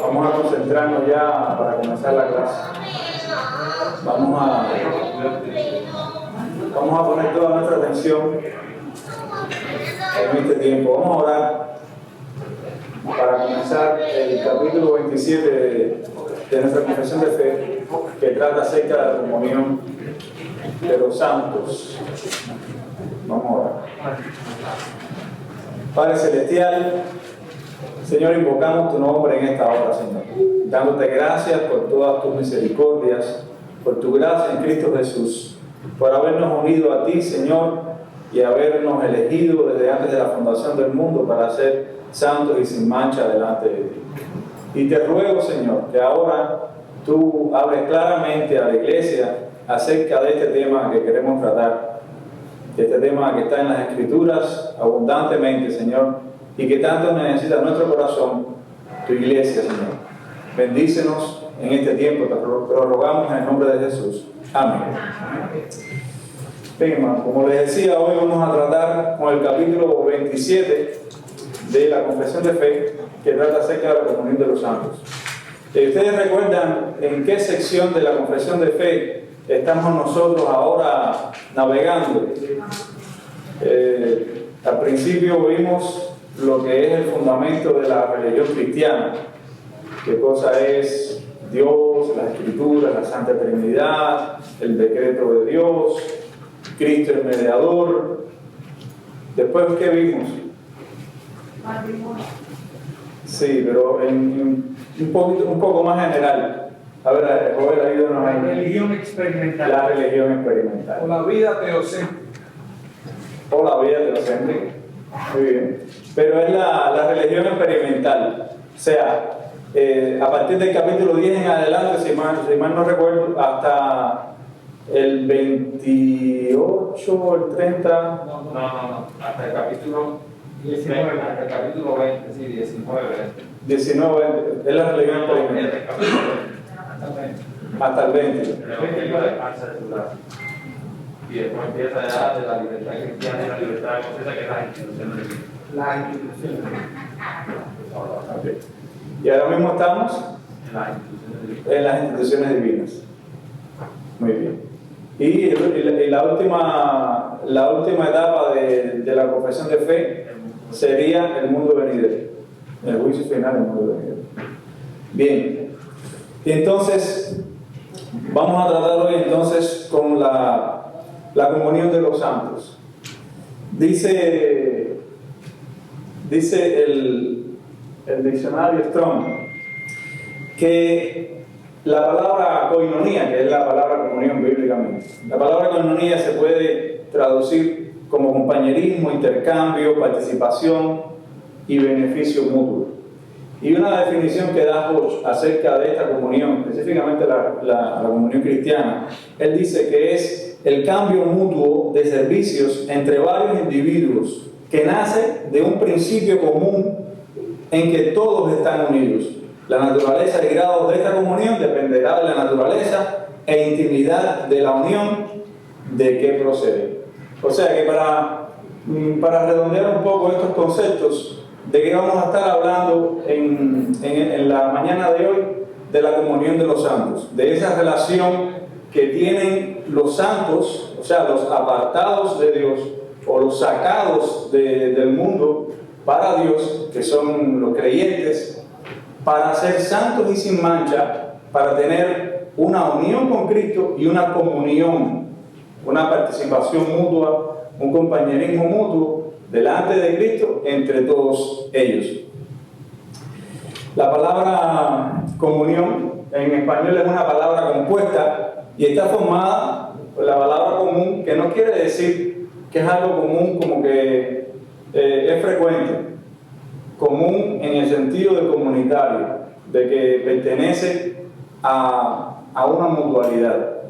Vamos a concentrarnos ya para comenzar la clase. Vamos a poner toda nuestra atención en este tiempo. Vamos a orar para comenzar el capítulo 27 de nuestra confesión de fe, que trata acerca de la comunión de los santos. Vamos a orar. Padre Celestial, Señor, invocamos tu nombre en esta hora, Señor, dándote gracias por todas tus misericordias, por tu gracia en Cristo Jesús, por habernos unido a ti, Señor, y habernos elegido desde antes de la fundación del mundo para ser santos y sin mancha delante de ti. Y te ruego, Señor, que ahora tú hables claramente a la iglesia acerca de este tema que queremos tratar, de este tema que está en las Escrituras abundantemente, Señor, y que tanto necesita nuestro corazón, tu iglesia, Señor. Bendícenos en este tiempo, te lo rogamos en el nombre de Jesús. Amén. Bien, hermano, como les decía, hoy vamos a tratar con el capítulo 27 de la confesión de fe, que trata acerca de la comunión de los santos. ¿Ustedes recuerdan en qué sección de la confesión de fe estamos nosotros ahora navegando? Al principio vimos lo que es el fundamento de la religión cristiana, qué cosa es Dios, la Escritura, la Santa Trinidad, el decreto de Dios, Cristo el mediador. Después, ¿qué vimos? Sí, pero un poco más general. A ver, Joel, ayúdanos ahí. La religión experimental. La religión experimental. O la vida teocéntrica. O la vida teocéntrica. Muy bien. Pero es la religión experimental. O sea, a partir del capítulo 10 en adelante, si mal no recuerdo, hasta el 28 o el 30. No. Hasta el capítulo 19. Hasta el capítulo 20, sí, 19. 19, es la religión experimental. Hasta el 20. Y después empieza ya de la libertad cristiana y la libertad escocesa, que es la institución de Dios. La institución. Okay. Y ahora mismo estamos en las instituciones divinas. Muy bien. Y la última etapa de la confesión de fe sería el mundo venidero. El juicio final del mundo venidero. Bien. Y entonces, vamos a tratar hoy entonces con la comunión de los santos. Dice el diccionario Strong que la palabra koinonía, que es la palabra comunión bíblicamente, la palabra koinonía se puede traducir como compañerismo, intercambio, participación y beneficio mutuo. Y una definición que da Hodge acerca de esta comunión, específicamente la comunión cristiana, él dice que es el cambio mutuo de servicios entre varios individuos que nace de un principio común en que todos están unidos. La naturaleza y grado de esta comunión dependerá de la naturaleza e intimidad de la unión de que procede. O sea que para redondear un poco estos conceptos, ¿de qué vamos a estar hablando en la mañana de hoy? De la comunión de los santos, de esa relación que tienen los santos, o sea, los apartados de Dios o los sacados del mundo para Dios, que son los creyentes, para ser santos y sin mancha, para tener una unión con Cristo y una comunión, una participación mutua, un compañerismo mutuo delante de Cristo entre todos ellos. La palabra comunión en español es una palabra compuesta y está formada por la palabra común, que no quiere decir que es algo común como que es frecuente. Común en el sentido de comunitario, de que pertenece a una mutualidad.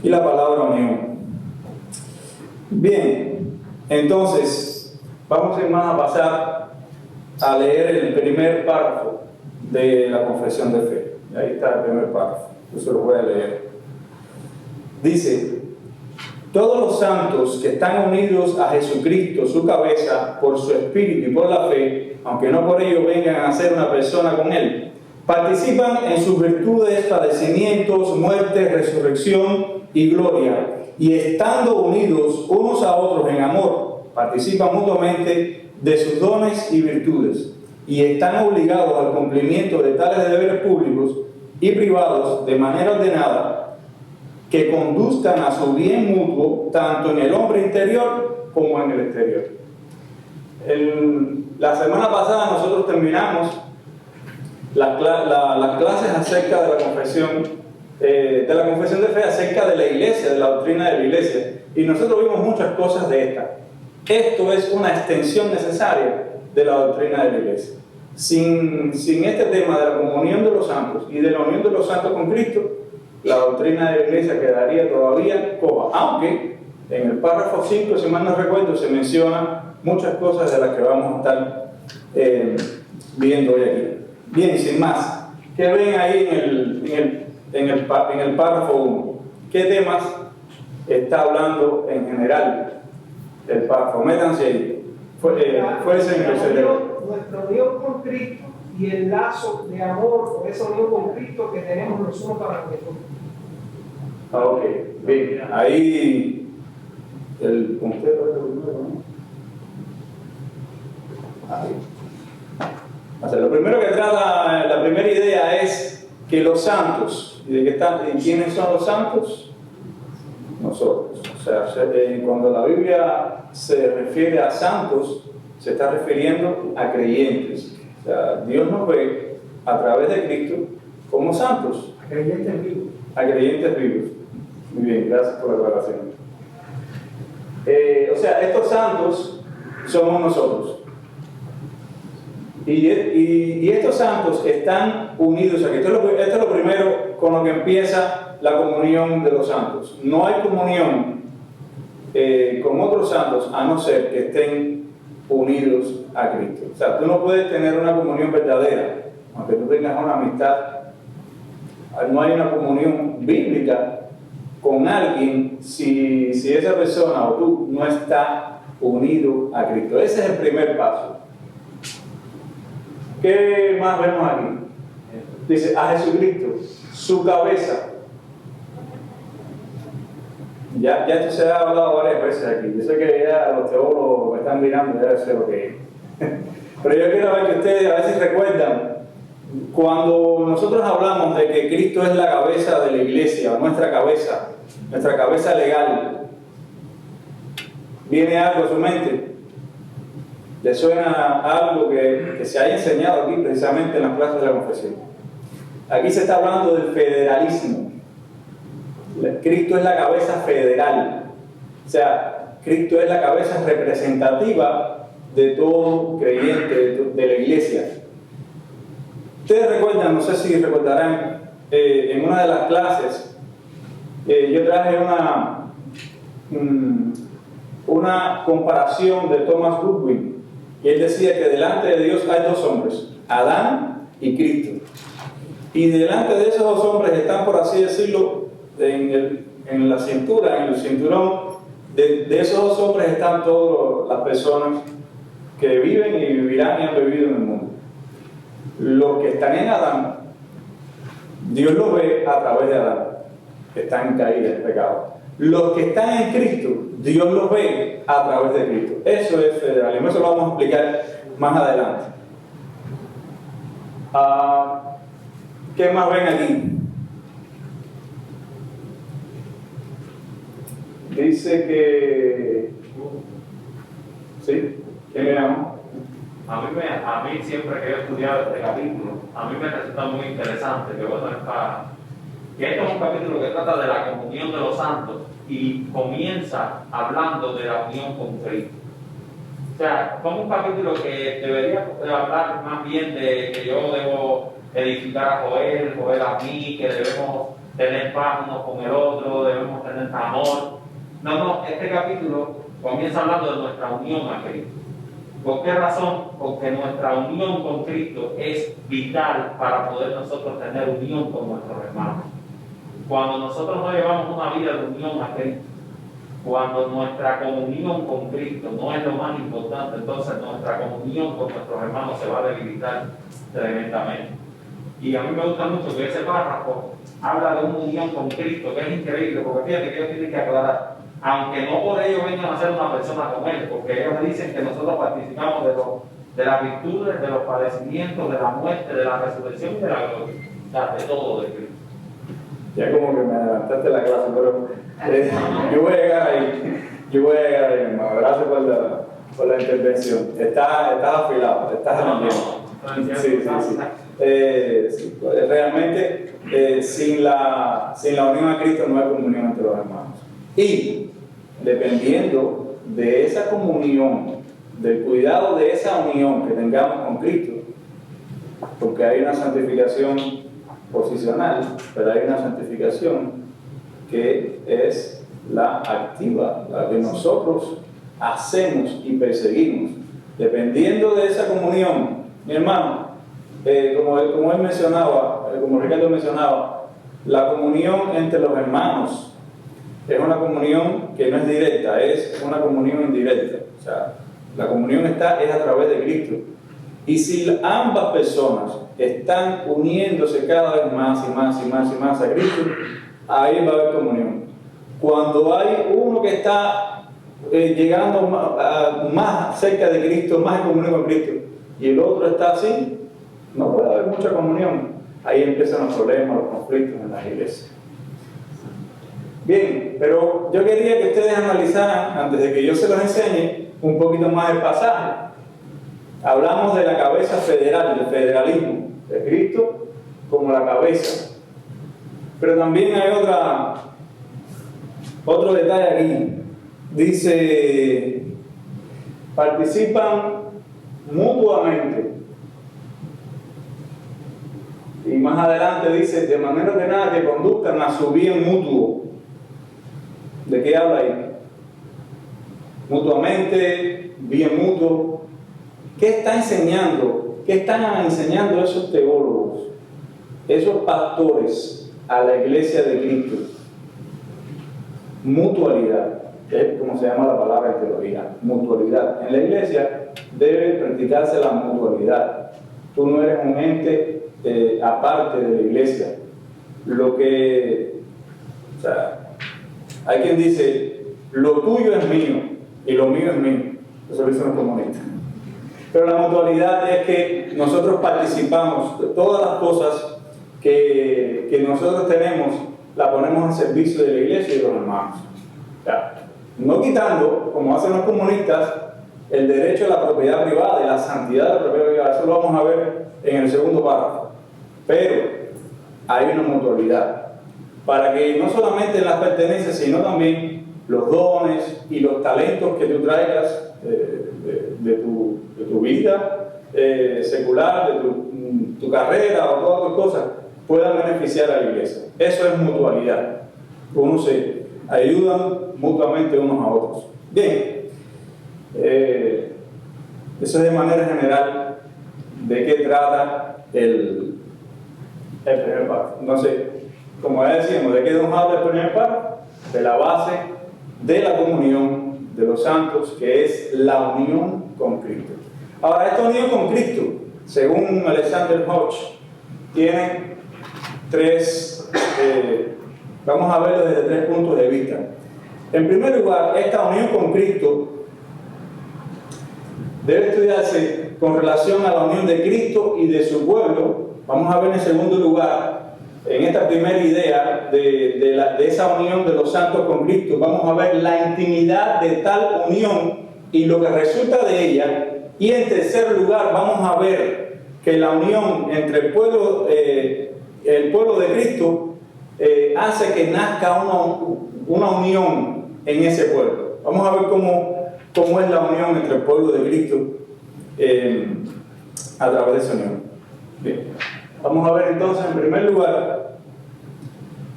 Y la palabra unión. Bien, entonces vamos sin más a pasar a leer el primer párrafo de la confesión de fe. Ahí está el primer párrafo, yo se lo voy a leer. Dice: todos los santos que están unidos a Jesucristo, su cabeza, por su espíritu y por la fe, aunque no por ello vengan a ser una persona con Él, Participan en sus virtudes, padecimientos, muerte, resurrección y gloria, y estando unidos unos a otros en amor, participan mutuamente de sus dones y virtudes, y están obligados al cumplimiento de tales deberes públicos y privados de manera ordenada, que conduzcan a su bien mutuo, tanto en el hombre interior como en el exterior. La semana pasada nosotros terminamos las clases acerca de la confesión de fe, acerca de la iglesia, de la doctrina de la iglesia, y nosotros vimos muchas cosas de esta. Esto es una extensión necesaria de la doctrina de la iglesia. Sin este tema de la comunión de los santos y de la unión de los santos con Cristo, la doctrina de la iglesia quedaría todavía coja, aunque en el párrafo 5, si mal no recuerdo, se menciona muchas cosas de las que vamos a estar viendo hoy aquí. Bien, sin más, ¿qué ven ahí en el párrafo 1? ¿Qué temas está hablando en general el párrafo? Métanse ahí. Fuerza en el cerebro. Nuestra unión con Cristo y el lazo de amor, o esa unión con Cristo que tenemos los unos para los otros. Ok, bien, ahí el puntero es lo primero, ¿no? Ahí. O sea, lo primero que trata, la primera idea es que los santos, ¿y quiénes son los santos? Nosotros. O sea, cuando la Biblia se refiere a santos, se está refiriendo a creyentes. O sea, Dios nos ve a través de Cristo como santos. A creyentes vivos. A creyentes vivos. Muy bien, gracias por la aclaración. O sea, estos santos somos nosotros. Y estos santos están unidos aquí. Esto es lo primero con lo que empieza la comunión de los santos. No hay comunión con otros santos a no ser que estén unidos a Cristo. O sea, tú no puedes tener una comunión verdadera, aunque tú tengas una amistad. No hay una comunión bíblica con alguien si esa persona o tú no está unido a Cristo. Ese es el primer paso. ¿Qué más vemos aquí? Dice, a Jesucristo, su cabeza. Ya esto se ha hablado varias veces aquí. Yo sé que ya los teólogos me están mirando, ya sé lo que es. Pero yo quiero ver que ustedes a veces recuerdan, cuando nosotros hablamos de que Cristo es la cabeza de la iglesia, nuestra cabeza legal, ¿viene algo a su mente? ¿Le suena algo que se haya enseñado aquí precisamente en las clases de la confesión? Aquí se está hablando del federalismo. Cristo es la cabeza federal. O sea, Cristo es la cabeza representativa de todo creyente de la iglesia. Ustedes recuerdan, no sé si recordarán, en una de las clases, yo traje una comparación de Thomas Goodwin. Y él decía que delante de Dios hay dos hombres, Adán y Cristo. Y delante de esos dos hombres están, por así decirlo, en la cintura, en el cinturón, de esos dos hombres están todas las personas que viven y vivirán y han vivido en el mundo. Los que están en Adán, Dios los ve a través de Adán, que están en caída en pecado. Los que están en Cristo, Dios los ve a través de Cristo. Eso es federalismo, eso lo vamos a explicar más adelante. ¿Qué más ven aquí? Dice que... ¿Sí? ¿Quién le llama? A mí siempre que he estudiado este capítulo, a mí me resulta muy interesante que esto es un capítulo que trata de la comunión de los santos y comienza hablando de la unión con Cristo. O sea, como un capítulo que debería hablar más bien de que yo debo edificar a Joel a mí, que debemos tener paz uno con el otro, debemos tener amor. No, este capítulo comienza hablando de nuestra unión a Cristo. ¿Por qué razón? Porque nuestra unión con Cristo es vital para poder nosotros tener unión con nuestros hermanos. Cuando nosotros no llevamos una vida de unión a Cristo, cuando nuestra comunión con Cristo no es lo más importante, entonces nuestra comunión con nuestros hermanos se va a debilitar tremendamente. Y a mí me gusta mucho que ese párrafo habla de una unión con Cristo, que es increíble, porque fíjate que ellos tienen que aclarar, aunque no por ello vengan a ser una persona como él, porque ellos dicen que nosotros participamos de las virtudes, de los padecimientos, de la muerte, de la resurrección y de la gloria, o sea, de todo de Cristo. Ya como que me adelantaste la clase, pero yo voy a llegar ahí, hermano. Gracias por la intervención. Estás afilado, estás aprendiendo. Sí. Sí, realmente, sin la unión a Cristo no hay comunión entre los hermanos. Y dependiendo de esa comunión, del cuidado de esa unión que tengamos con Cristo, porque hay una santificación posicional, pero hay una santificación que es la activa, la que nosotros hacemos y perseguimos. Dependiendo de esa comunión, mi hermano, como él mencionaba, como Ricardo mencionaba, la comunión entre los hermanos es una comunión que no es directa, es una comunión indirecta. O sea, la comunión es a través de Cristo. Y si ambas personas están uniéndose cada vez más y más a Cristo, ahí va a haber comunión. Cuando hay uno que está llegando más cerca de Cristo, más en comunión con Cristo, y el otro está así, no puede haber mucha comunión. Ahí empiezan los problemas, los conflictos en las iglesias. Bien, pero yo quería que ustedes analizaran, antes de que yo se los enseñe, un poquito más el pasaje. Hablamos de la cabeza federal, del federalismo, de Cristo como la cabeza. Pero también hay otro detalle aquí. Dice, participan mutuamente. Y más adelante dice, de manera que nada que conduzcan a su bien mutuo. ¿De qué habla ahí? Mutuamente, bien mutuo. ¿Qué está enseñando? ¿Qué están enseñando esos teólogos, esos pastores a la iglesia de Cristo? Mutualidad, es como se llama la palabra en teología, mutualidad. En la iglesia debe practicarse la mutualidad. Tú no eres un ente aparte de la iglesia. O sea, hay quien dice, lo tuyo es mío y lo mío es mío. Eso lo dicen los comunistas. Pero la mutualidad es que nosotros participamos de todas las cosas que nosotros tenemos, la ponemos al servicio de la iglesia y de los hermanos. O sea, no quitando, como hacen los comunistas, el derecho a la propiedad privada y la santidad de la propiedad privada. Eso lo vamos a ver en el segundo párrafo. Pero hay una mutualidad para que no solamente las pertenencias, sino también los dones y los talentos que tú traigas de tu vida secular, de tu carrera o todas tus cosas, puedan beneficiar a la iglesia. Eso es mutualidad. Unos se ayudan mutuamente unos a otros. Bien, eso es de manera general de qué trata el primer párrafo. Entonces, como ya decíamos, ¿de qué nos habla el primer párrafo? De la base de la comunión de los santos, que es la unión con Cristo. Ahora, esta unión con Cristo, según Alexander Hodge, tiene vamos a verlo desde 3 puntos de vista. En primer lugar, esta unión con Cristo debe estudiarse con relación a la unión de Cristo y de su pueblo. Vamos a ver en segundo lugar, en esta primera idea de esa unión de los santos con Cristo, vamos a ver la intimidad de tal unión y lo que resulta de ella. Y en tercer lugar, vamos a ver que la unión entre el pueblo de Cristo hace que nazca una unión en ese pueblo. Vamos a ver cómo es la unión entre el pueblo de Cristo a través de esa unión. Bien. Vamos a ver entonces, en primer lugar,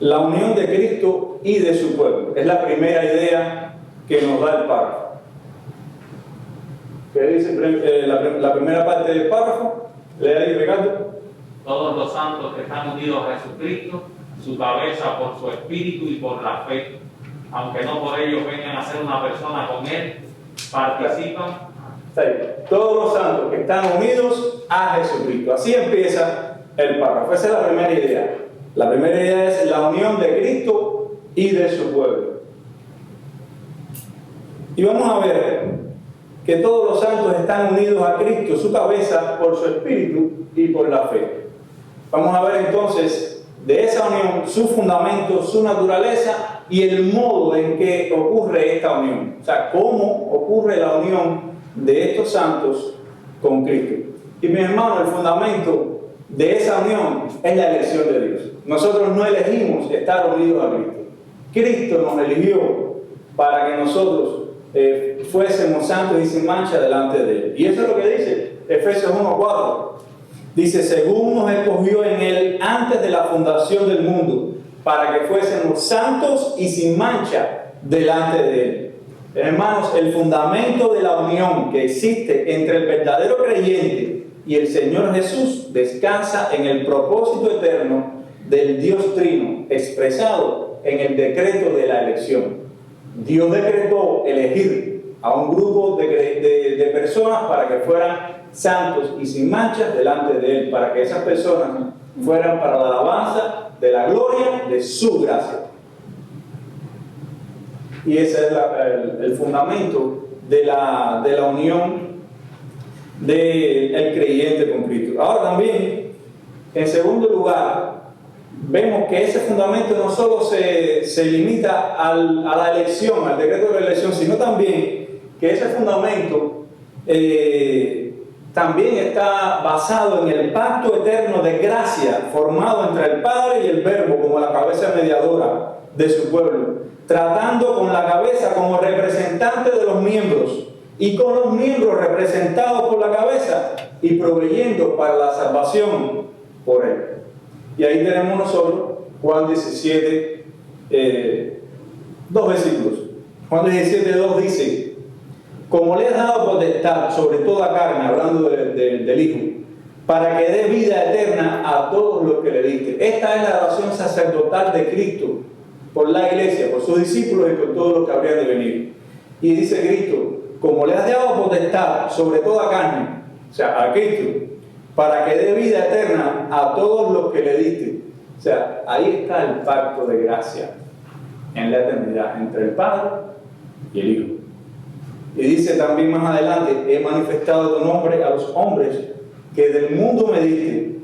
la unión de Cristo y de su pueblo. Es la primera idea que nos da el párrafo. ¿Qué dice la primera parte del párrafo? Lea ahí, Ricardo. Todos los santos que están unidos a Jesucristo, su cabeza por su espíritu y por la fe, aunque no por ello vengan a ser una persona con él, participan. Todos los santos que están unidos a Jesucristo. Así empieza el párrafo. Esa es la primera idea. La primera idea es la unión de Cristo y de su pueblo. Y vamos a ver que todos los santos están unidos a Cristo, su cabeza, por su espíritu y por la fe. Vamos a ver entonces de esa unión su fundamento, su naturaleza y el modo en que ocurre esta unión. O sea, cómo ocurre la unión de estos santos con Cristo. Y mis hermanos, el fundamento de esa unión es la elección de Dios. Nosotros no elegimos estar unidos a Cristo. Cristo nos eligió para que nosotros fuésemos santos y sin mancha delante de Él. Y eso es lo que dice Efesios 1:4. Dice, según nos escogió en Él antes de la fundación del mundo, para que fuésemos santos y sin mancha delante de Él. Hermanos, el fundamento de la unión que existe entre el verdadero creyente y el Señor Jesús descansa en el propósito eterno del Dios Trino, expresado en el decreto de la elección. Dios decretó elegir a un grupo de personas para que fueran santos y sin manchas delante de Él, para que esas personas fueran para la alabanza de la gloria de su gracia. Y ese es el fundamento de la unión del creyente con Cristo. Ahora también, en segundo lugar, vemos que ese fundamento no solo se limita a la elección, al decreto de la elección, sino también que ese fundamento también está basado en el pacto eterno de gracia formado entre el Padre y el Verbo como la cabeza mediadora de su pueblo, tratando con la cabeza como representante de los miembros y con los miembros representados por la cabeza y proveyendo para la salvación por él. Y ahí tenemos nosotros Juan 17, 2 versículos. Juan 17, 2 dice, como le has dado potestad sobre toda carne, hablando del Hijo, para que dé vida eterna a todos los que le diste. Esta es la oración sacerdotal de Cristo por la iglesia, por sus discípulos y por todos los que habrían de venir. Y dice Cristo, como le has dado potestad sobre toda carne, o sea, a Cristo, para que dé vida eterna a todos los que le diste. O sea, ahí está el pacto de gracia en la eternidad entre el Padre y el Hijo. Y dice también más adelante, he manifestado tu nombre a los hombres que del mundo me diste,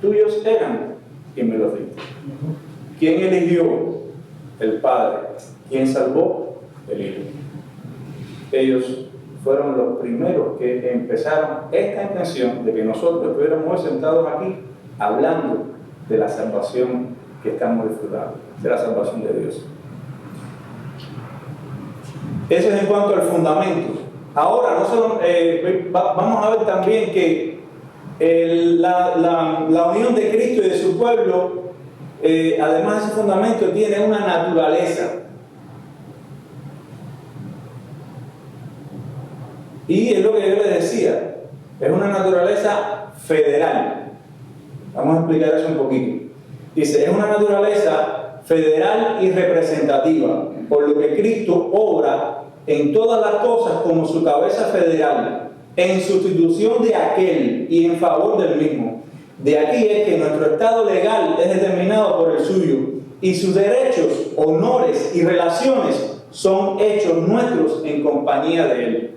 tuyos eran y me los diste. ¿Quién eligió? El Padre. ¿Quién salvó? El Hijo. Ellos fueron los primeros que empezaron esta intención de que nosotros estuviéramos sentados aquí hablando de la salvación que estamos disfrutando, de la salvación de Dios. Eso es en cuanto al fundamento. Ahora, no solo, vamos a ver también que la unión de Cristo y de su pueblo, además de ese fundamento, tiene una naturaleza. Y es lo que yo les decía, es una naturaleza federal. Vamos a explicar eso un poquito. Dice, es una naturaleza federal y representativa, por lo que Cristo obra en todas las cosas como su cabeza federal, en sustitución de aquel y en favor del mismo. De aquí es que nuestro estado legal es determinado por el suyo, y sus derechos, honores y relaciones son hechos nuestros en compañía de él.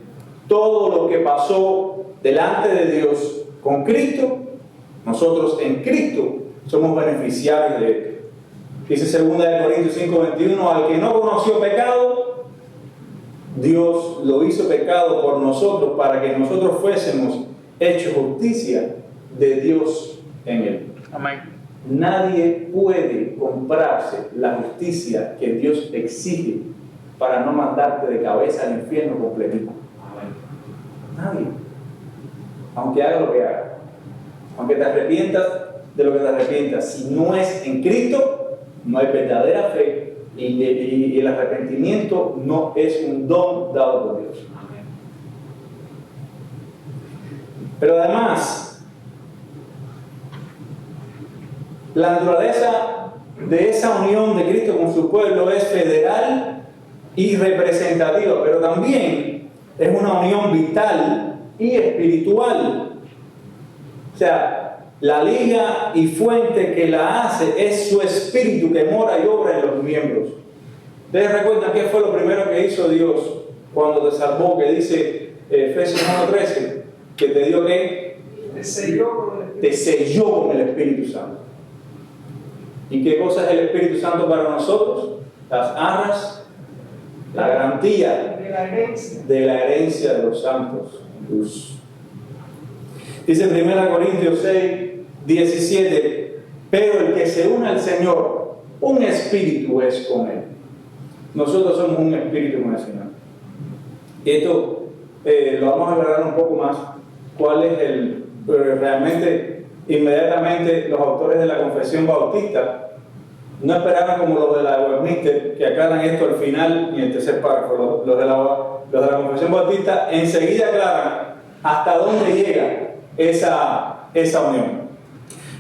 Todo lo que pasó delante de Dios con Cristo, nosotros en Cristo somos beneficiarios de él. Dice 2 Corintios 5:21, al que no conoció pecado, Dios lo hizo pecado por nosotros para que nosotros fuésemos hechos justicia de Dios en él. Amén. Nadie puede comprarse la justicia que Dios exige para no mandarte de cabeza al infierno completito. Nadie. Aunque haga lo que haga, aunque te arrepientas de lo que te arrepientas, si no es en Cristo, no hay verdadera fe y el arrepentimiento no es un don dado por Dios. Pero además, la naturaleza de esa unión de Cristo con su pueblo es federal y representativa, pero también es una unión vital y espiritual. O sea, La liga y fuente que la hace es su espíritu que mora y obra en los miembros. ¿Ustedes recuerdan qué fue lo primero que hizo Dios cuando te salvó? Que dice Efesios 1:13, que te dio que Te selló con el Espíritu. te selló con el Espíritu Santo. ¿Y qué cosa es el Espíritu Santo para nosotros? Las arras, la garantía De la herencia. de la herencia de los santos. Dice 1 Corintios 6:17, pero el que se une al Señor, un espíritu es con Él. Nosotros somos un espíritu con el Señor. Y esto lo vamos a aclarar un poco más. ¿Cuál es realmente, inmediatamente los autores de la Confesión Bautista no esperaban como los de la Westminster, que aclaran esto al final y en el tercer párrafo? Los de la Confesión Bautista enseguida aclaran hasta dónde llega esa unión.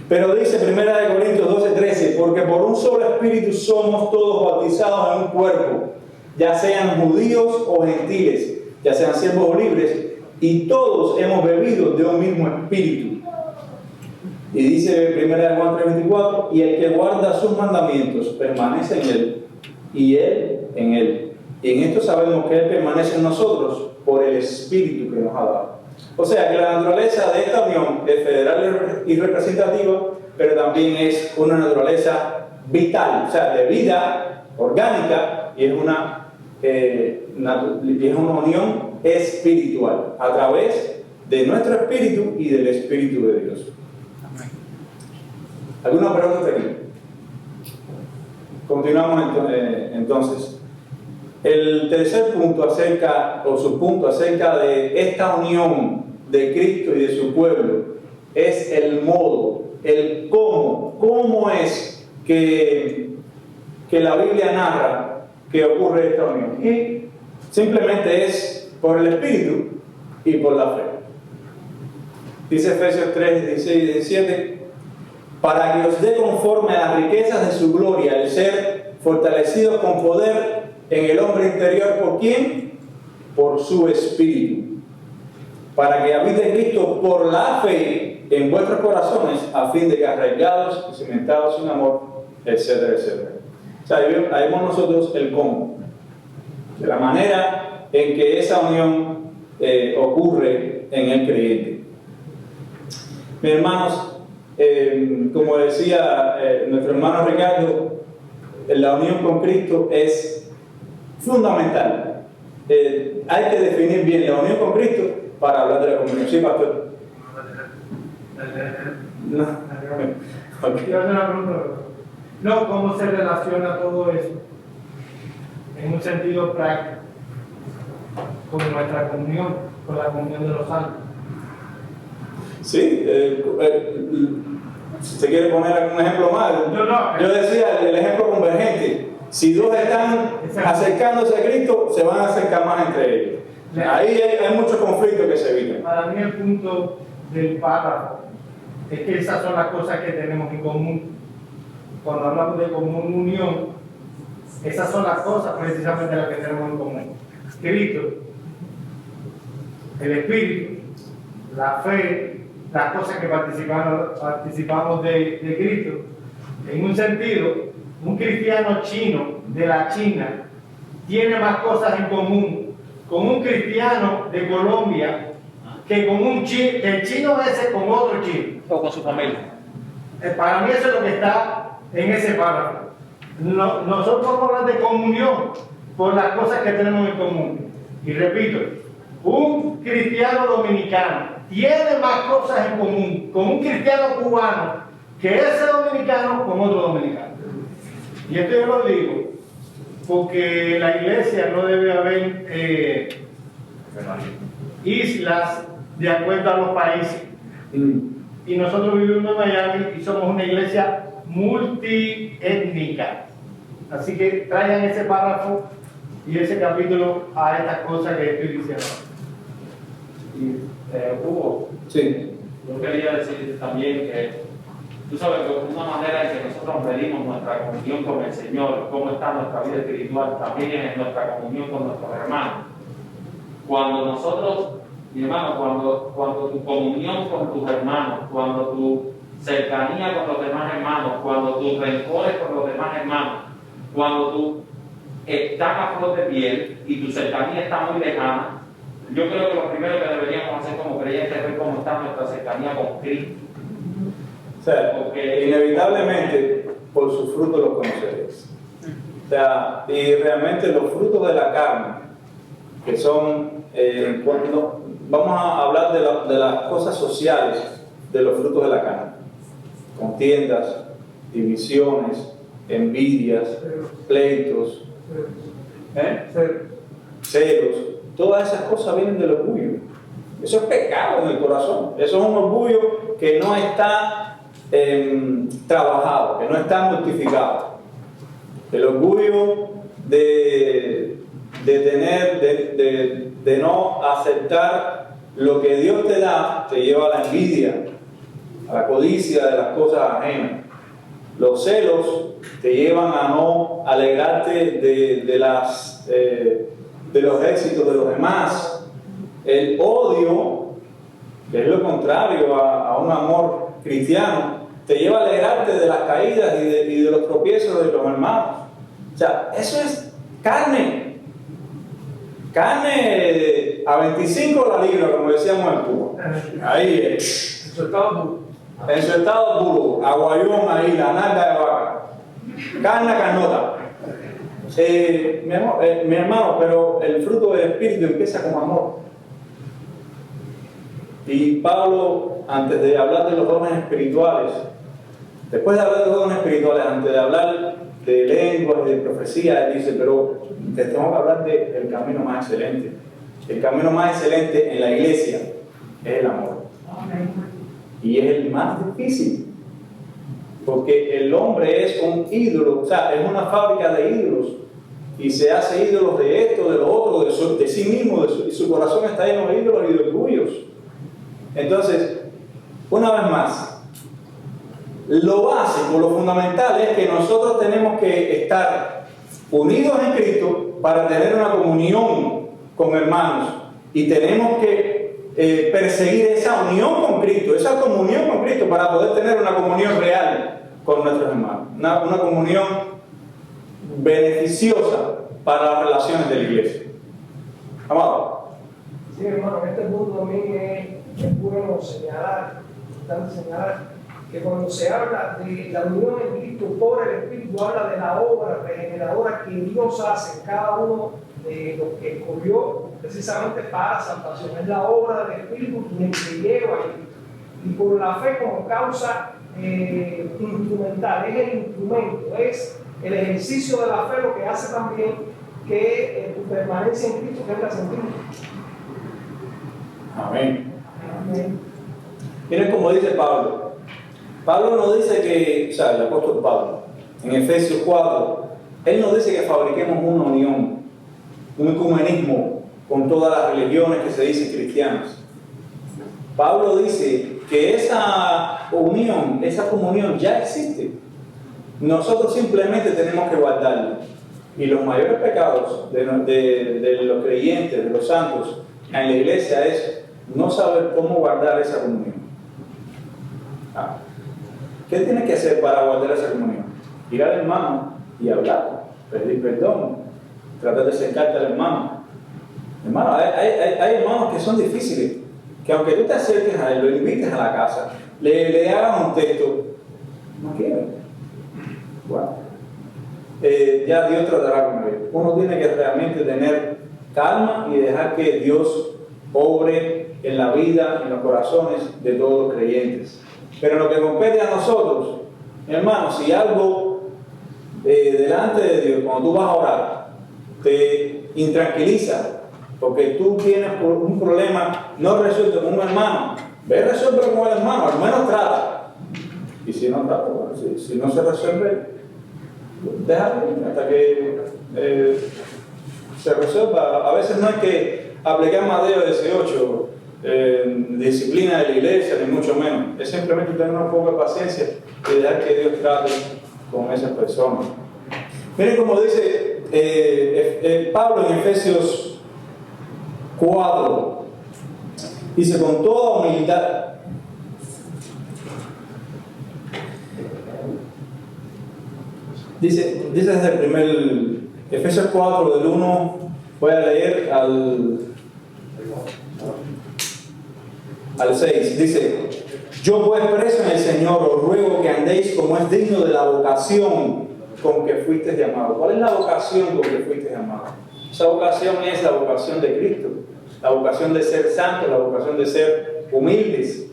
Pero dice 1 Corintios 12:13, porque por un solo espíritu somos todos bautizados en un cuerpo, ya sean judíos o gentiles, ya sean siervos o libres, y todos hemos bebido de un mismo espíritu. Y dice 1 Juan 3:24, y el que guarda sus mandamientos permanece en él, y él en él. Y en esto sabemos que él permanece en nosotros por el espíritu que nos ha dado. O sea que la naturaleza de esta unión es federal y representativa, pero también es una naturaleza vital, o sea, de vida orgánica, y es una unión espiritual a través de nuestro espíritu y del Espíritu de Dios. ¿Alguna pregunta hasta aquí? Continuamos entonces. El tercer punto subpunto acerca de esta unión de Cristo y de su pueblo es el modo, el cómo. ¿Cómo es que la Biblia narra que ocurre esta unión? Y simplemente es por el Espíritu y por la fe. Dice Efesios 3:16 y 17, para que os dé conforme a las riquezas de su gloria el ser fortalecidos con poder en el hombre interior. ¿Por quién? Por su Espíritu, para que habite Cristo por la fe en vuestros corazones, a fin de que arraigados y cimentados en amor, etcétera, etcétera. O sea, ahí vemos nosotros el cómo, de la manera en que esa unión ocurre en el creyente. Mis hermanos, como decía nuestro hermano Ricardo, la unión con Cristo es fundamental. Hay que definir bien la unión con Cristo para hablar de la comunión. ¿Sí, pastor? No. Okay. Yo hago una pregunta. No, ¿cómo se relaciona todo eso en un sentido práctico con nuestra comunión, con la comunión de los santos? Sí, si se quiere poner algún ejemplo más. Yo decía el ejemplo convergente. Si dos están acercándose a Cristo, se van a acercar más entre ellos. Ahí hay muchos conflictos que se evitan. Para mí el punto del párrafo es que esas son las cosas que tenemos en común. Cuando hablamos de común unión, esas son las cosas precisamente las que tenemos en común. Cristo, el Espíritu, la fe, las cosas que participamos de Cristo. En un sentido, un cristiano chino de la China tiene más cosas en común con un cristiano de Colombia que con el chino ese con otro chino. O con su familia. Para mí eso es lo que está en ese párrafo. Nosotros vamos a hablar de comunión por las cosas que tenemos en común. Y repito, un cristiano dominicano tiene más cosas en común con un cristiano cubano que ese dominicano con otro dominicano. Y esto yo lo digo porque en la iglesia no debe haber islas de acuerdo a los países. Y nosotros vivimos en Miami y somos una iglesia multiétnica. Así que traigan ese párrafo y ese capítulo a estas cosas que estoy diciendo. Hugo, Sí. yo quería decir también que tú sabes que una manera en que nosotros medimos nuestra comunión con el Señor, cómo está nuestra vida espiritual, también es nuestra comunión con nuestros hermanos. Cuando nosotros, mi hermano, cuando tu comunión con tus hermanos, cuando tu cercanía con los demás hermanos, cuando tus rencores con los demás hermanos, cuando tú estás a flor de piel y tu cercanía está muy lejana, yo creo que lo primero que deberíamos hacer como creyentes es ver cómo está nuestra cercanía con Cristo. O sea, porque inevitablemente por sus frutos los conoceréis. O sea, y realmente los frutos de la carne, que son, cuando vamos a hablar de las cosas sociales, de los frutos de la carne, contiendas, divisiones, envidias, pleitos, celos, todas esas cosas vienen del orgullo. Eso es pecado en el corazón, eso es un orgullo que no está trabajado, que no está mortificado. El orgullo de no aceptar lo que Dios te da, te lleva a la envidia, a la codicia de las cosas ajenas. Los celos te llevan a no alegrarte de los éxitos de los demás. El odio, que es lo contrario a un amor cristiano, te lleva a alegrarte de las caídas y de los tropiezos de los hermanos. O sea, eso es carne. Carne a 25 la libra, como decíamos en Cuba. Ahí es. En su estado puro. Aguayón ahí, la nalga de vaca. Carne carnota. Mi hermano, pero el fruto del Espíritu empieza con amor. Y Pablo, antes de hablar de los dones espirituales, después de hablar de los dones espirituales, antes de hablar de lenguas y de profecía, él dice, pero tenemos que hablar del camino más excelente. El camino más excelente en la iglesia es el amor. Y es el más difícil. Porque el hombre es un ídolo, o sea, es una fábrica de ídolos. Y se hace ídolos de esto, de lo otro, de sí mismo, y su corazón está lleno de ídolos y de orgullos. Entonces, una vez más, lo básico, lo fundamental es que nosotros tenemos que estar unidos en Cristo para tener una comunión con hermanos, y tenemos que perseguir esa unión con Cristo, esa comunión con Cristo, para poder tener una comunión real con nuestros hermanos, una comunión beneficiosa para las relaciones de la iglesia. Amado. Sí, hermano, en este punto también es bueno señalar, importante señalar, que cuando se habla de la unión en Cristo por el Espíritu, habla de la obra regeneradora que Dios hace en cada uno de los que escogió precisamente para salvación. Es la obra del Espíritu quien te lleva y por la fe como causa instrumental, es el instrumento, es el ejercicio de la fe lo que hace también que tu permanencia en Cristo tenga sentido. Amén. Amén. Miren cómo dice Pablo. Pablo no dice que, o sea, el apóstol Pablo, en Efesios 4, él nos dice que fabriquemos una unión, un ecumenismo con todas las religiones que se dicen cristianas. Pablo dice que esa unión, esa comunión ya existe. Nosotros simplemente tenemos que guardarla. Y los mayores pecados de los creyentes, de los santos en la iglesia, es no saber cómo guardar esa comunión. ¿Qué tienes que hacer para guardar esa comunión? Ir al hermano y hablar, pedir perdón, tratar de acercarte al hermano. Hermano, hay hermanos que son difíciles, que aunque tú te acerques a él, lo invites a la casa, le hagas un texto, no quieren. Bueno, ya Dios tratará con él. Uno tiene que realmente tener calma y dejar que Dios obre en la vida, en los corazones de todos los creyentes. Pero lo que compete a nosotros, hermano, si algo delante de Dios, cuando tú vas a orar, te intranquiliza, porque tú tienes un problema no resuelto con un hermano, ve resuelve con el hermano, al menos trata. Y si no trata, bueno, si no se resuelve, déjalo hasta que se resuelva. A veces no hay que aplicar Mateo 18, disciplina de la iglesia, ni mucho menos. Es simplemente tener un poco de paciencia y dejar que Dios trate con esas personas. Miren cómo dice Pablo en Efesios 4. Dice, con toda humildad Dice desde el primer, Efesios 4, del 1, voy a leer al 6. Dice: yo pues preso en el Señor os ruego que andéis como es digno de la vocación con que fuisteis llamados. ¿Cuál es la vocación con que fuisteis llamados? Esa vocación es la vocación de Cristo, la vocación de ser santos, la vocación de ser humildes,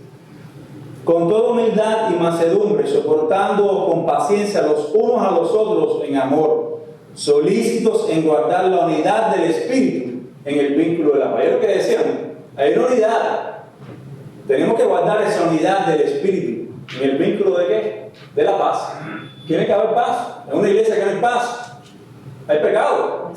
con toda humildad y mansedumbre, soportando con paciencia los unos a los otros en amor, solícitos en guardar la unidad del Espíritu en el vínculo de la paz. Es lo que decían, hay una unidad. Tenemos que guardar esa unidad del Espíritu. ¿En el vínculo de qué? De la paz. Tiene que haber paz. En una iglesia que no hay paz, hay pecado.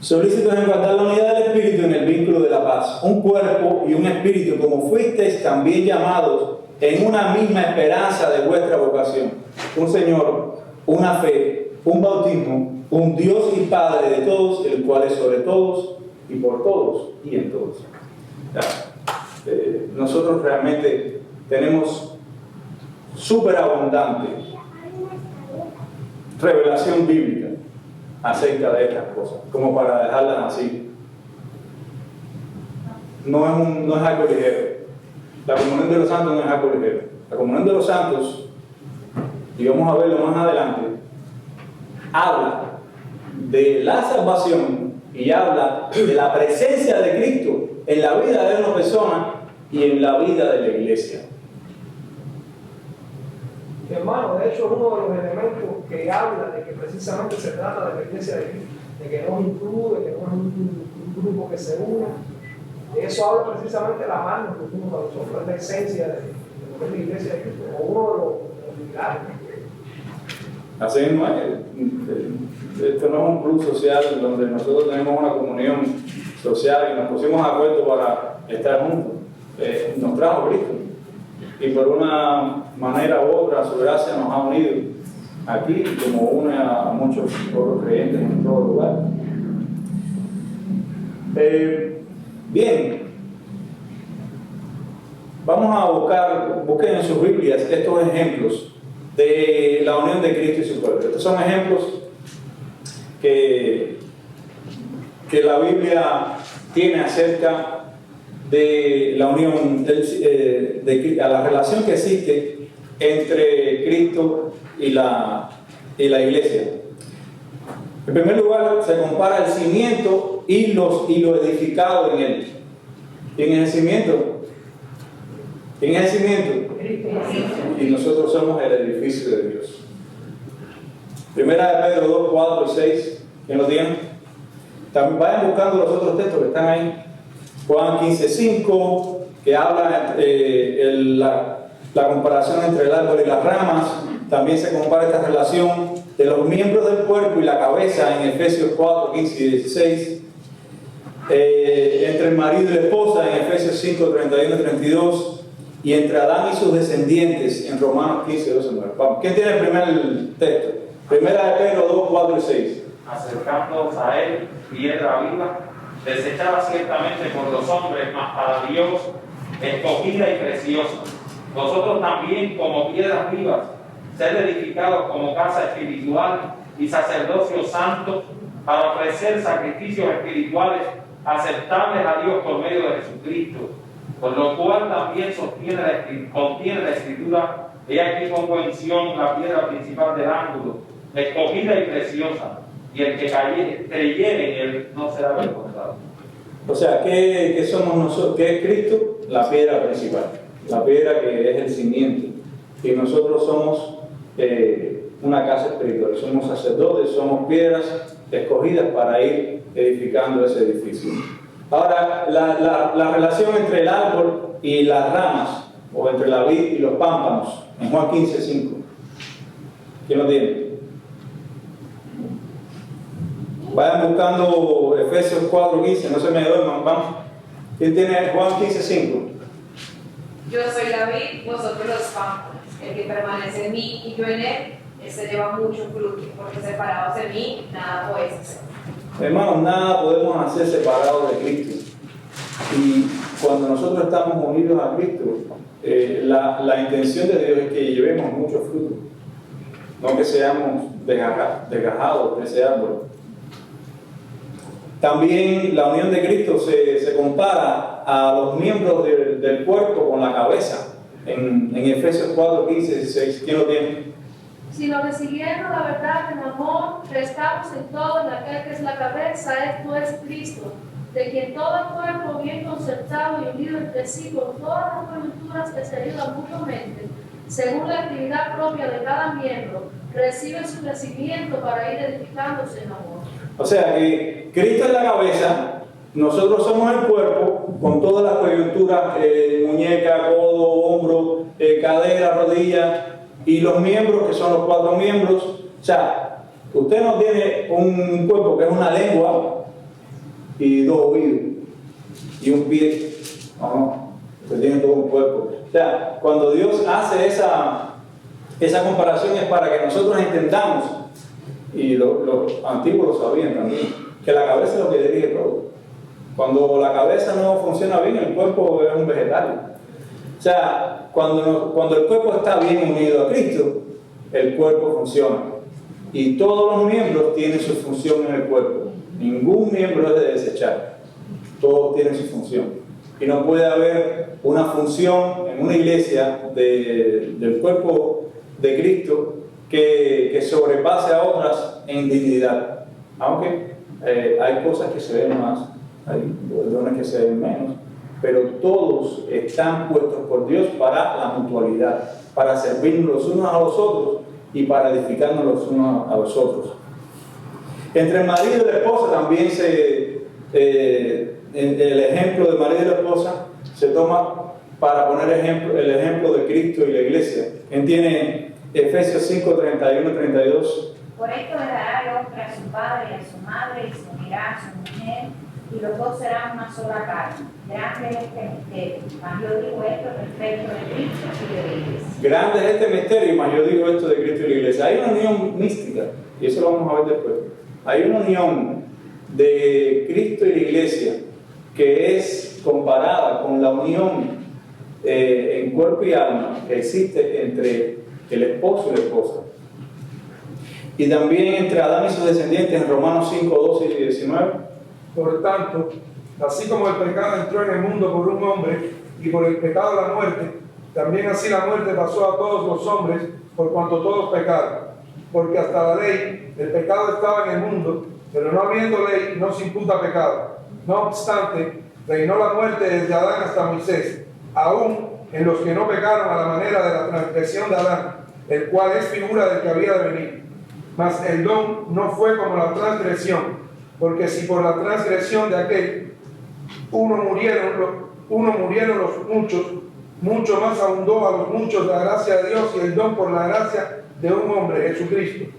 Solícitos en guardar la unidad del Espíritu en el vínculo de la paz. Un cuerpo y un espíritu, como fuisteis también llamados en una misma esperanza de vuestra vocación. Un Señor, una fe, un bautismo, un Dios y Padre de todos, el cual es sobre todos y por todos y en todos. Nosotros realmente tenemos súper abundante revelación bíblica acerca de estas cosas, como para dejarlas así. No es algo ligero. La comunión de los santos no es algo ligero. La comunión de los santos, y vamos a verlo más adelante, habla de la salvación y habla de la presencia de Cristo en la vida de una persona y en la vida de la iglesia. Hermano, de hecho, uno de los elementos que habla de que precisamente se trata de la iglesia de Cristo, de que no es un club, de que no es un grupo que se une, de eso habla precisamente la mano que uno para nosotros, es la esencia de lo que es la iglesia de Cristo, o uno de los pilares. Así mismo es. Esto no es un club social donde nosotros tenemos una comunión social y nos pusimos de acuerdo para estar juntos. Nos trajo Cristo. Y por una manera u otra, su gracia nos ha unido aquí, como une a muchos otros creyentes en todo lugar. Bien, vamos a busquen en sus Biblias estos ejemplos de la unión de Cristo y su pueblo. Estos son ejemplos que la Biblia tiene acerca de la unión, a la relación que existe entre Cristo y la iglesia. En primer lugar, se compara el cimiento y lo edificado en él. ¿Quién es el cimiento? ¿Quién es el cimiento? Y nosotros somos el edificio de Dios. Primera de Pedro 2, 4 y 6. ¿Quién lo tiene? También vayan buscando los otros textos que están ahí. Juan 15, 5, que habla la comparación entre el árbol y las ramas. También se compara esta relación de los miembros del cuerpo y la cabeza en Efesios 4, 15 y 16. Entre el marido y la esposa en Efesios 5, 31 y 32. Y entre Adán y sus descendientes en Romanos 15, 12 y 9. ¿Quién tiene el primer texto? Primera de Pedro 2, 4 y 6. Acercándoos a él, piedra viva, desechada ciertamente por los hombres, mas para Dios escogida y preciosa. Vosotros también, como piedras vivas, sed edificados como casa espiritual y sacerdocio santo, para ofrecer sacrificios espirituales aceptables a Dios por medio de Jesucristo, por lo cual también contiene la Escritura: he aquí pongo en Sión la piedra principal del ángulo, escogida y preciosa, y el que creyere en él no será avergonzado. O sea, ¿qué somos nosotros? ¿Qué es Cristo? La piedra principal, la piedra que es el cimiento. Y nosotros somos una casa espiritual, somos sacerdotes, somos piedras escogidas para ir edificando ese edificio. Ahora, la relación entre el árbol y las ramas, o entre la vid y los pámpanos, en Juan 15, 5. ¿Quién lo tiene? Vayan buscando Efesios 4, 15, no se me duerman, vamos. ¿Quién tiene Juan 15, 5? Yo soy la vid, vosotros los pámpanos. El que permanece en mí y yo en él, este lleva mucho fruto, porque separados de mí, nada podéis hacer. Hermanos, nada podemos hacer separados de Cristo. Y cuando nosotros estamos unidos a Cristo, la intención de Dios es que llevemos mucho fruto. no que seamos desgajados de ese árbol. También la unión de Cristo se compara a los miembros del cuerpo con la cabeza. En Efesios 4, 15, 16, ¿quién lo tiene? Sino recibiendo la verdad en amor, crezcamos en todo en aquel que es la cabeza, esto es Cristo, de quien todo el cuerpo bien concertado y unido entre sí con todas las coyunturas que se ayudan mutuamente, según la actividad propia de cada miembro, recibe su crecimiento para ir edificándose en amor. O sea que Cristo es la cabeza, nosotros somos el cuerpo, con todas las coyunturas, muñeca, codo, hombro, cadera, rodilla, y los miembros, que son los 4 miembros. O sea, usted no tiene un cuerpo que es una lengua y 2 oídos y un pie. No, usted tiene todo un cuerpo. O sea, cuando Dios hace esa comparación es para que nosotros entendamos, y los antiguos lo sabían también, que la cabeza es lo que dirige todo. Cuando la cabeza no funciona bien, el cuerpo es un vegetal. O sea, cuando el cuerpo está bien unido a Cristo, el cuerpo funciona. Y todos los miembros tienen su función en el cuerpo. Ningún miembro es de desechar. Todos tienen su función. Y no puede haber una función en una iglesia del cuerpo de Cristo que sobrepase a otras en dignidad. Aunque hay cosas que se ven más, hay dones que se ven menos, pero todos están puestos por Dios para la mutualidad, para servirnos los unos a los otros y para edificarnos los unos a los otros. Entre el marido y la esposa también el ejemplo del marido y la esposa se toma para poner el ejemplo de Cristo y la iglesia. ¿Quién tiene Efesios 5, 31 y 32? Por esto dejará el hombre a su padre y a su madre y se unirá a su mujer, y los dos serán una sola carne. Grande es este misterio, mas yo digo esto respecto de Cristo y de la iglesia. Grande es este misterio, mas yo digo esto de Cristo y la iglesia. Hay una unión mística, y eso lo vamos a ver después. Hay una unión de Cristo y la iglesia que es comparada con la unión en cuerpo y alma que existe entre el esposo y la esposa. Y también entre Adán y sus descendientes en Romanos 5, 12 y 19. Por tanto, así como el pecado entró en el mundo por un hombre y por el pecado la muerte, también así la muerte pasó a todos los hombres por cuanto todos pecaron. Porque hasta la ley, el pecado estaba en el mundo, pero no habiendo ley no se imputa pecado. No obstante, reinó la muerte desde Adán hasta Moisés, aún en los que no pecaron a la manera de la transgresión de Adán, el cual es figura del que había de venir. Mas el don no fue como la transgresión, porque si por la transgresión de aquel uno murieron los muchos, mucho más abundó a los muchos la gracia de Dios y el don por la gracia de un hombre, Jesucristo.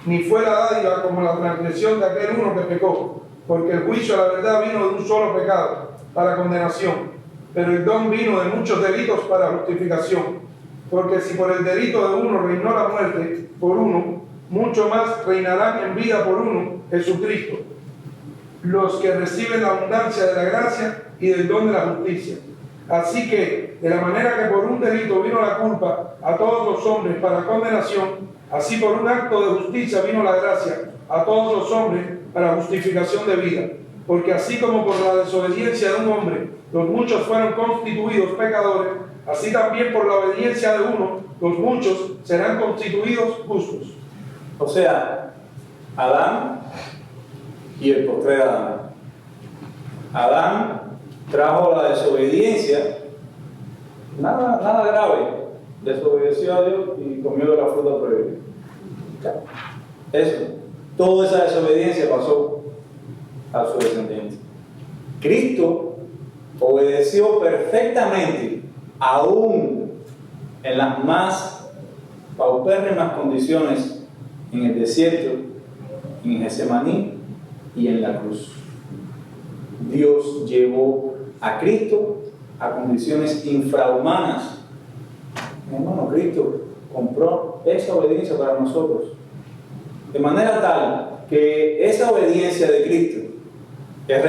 Ni fue la dádiva como la transgresión de aquel uno que pecó, porque el juicio a la verdad vino de un solo pecado, para condenación, pero el don vino de muchos delitos para justificación. Porque si por el delito de uno reinó la muerte por uno, mucho más reinarán en vida por uno, Jesucristo, los que reciben la abundancia de la gracia y del don de la justicia. Así que, de la manera que por un delito vino la culpa a todos los hombres para condenación, así por un acto de justicia vino la gracia a todos los hombres para justificación de vida. Porque así como por la desobediencia de un hombre los muchos fueron constituidos pecadores, así también por la obediencia de uno los muchos serán constituidos justos. O sea, Adán y el postrer Adán. Adán trajo la desobediencia, nada grave, desobedeció a Dios y comió de la fruta prohibida. Eso, toda esa desobediencia pasó a su descendiente. Cristo obedeció perfectamente, aún en las más paupérrimas condiciones, en el desierto, en Getsemaní y en la cruz. Dios llevó a Cristo a condiciones infrahumanas. Mi hermano, Cristo compró esa obediencia para nosotros, de manera tal que esa obediencia de Cristo es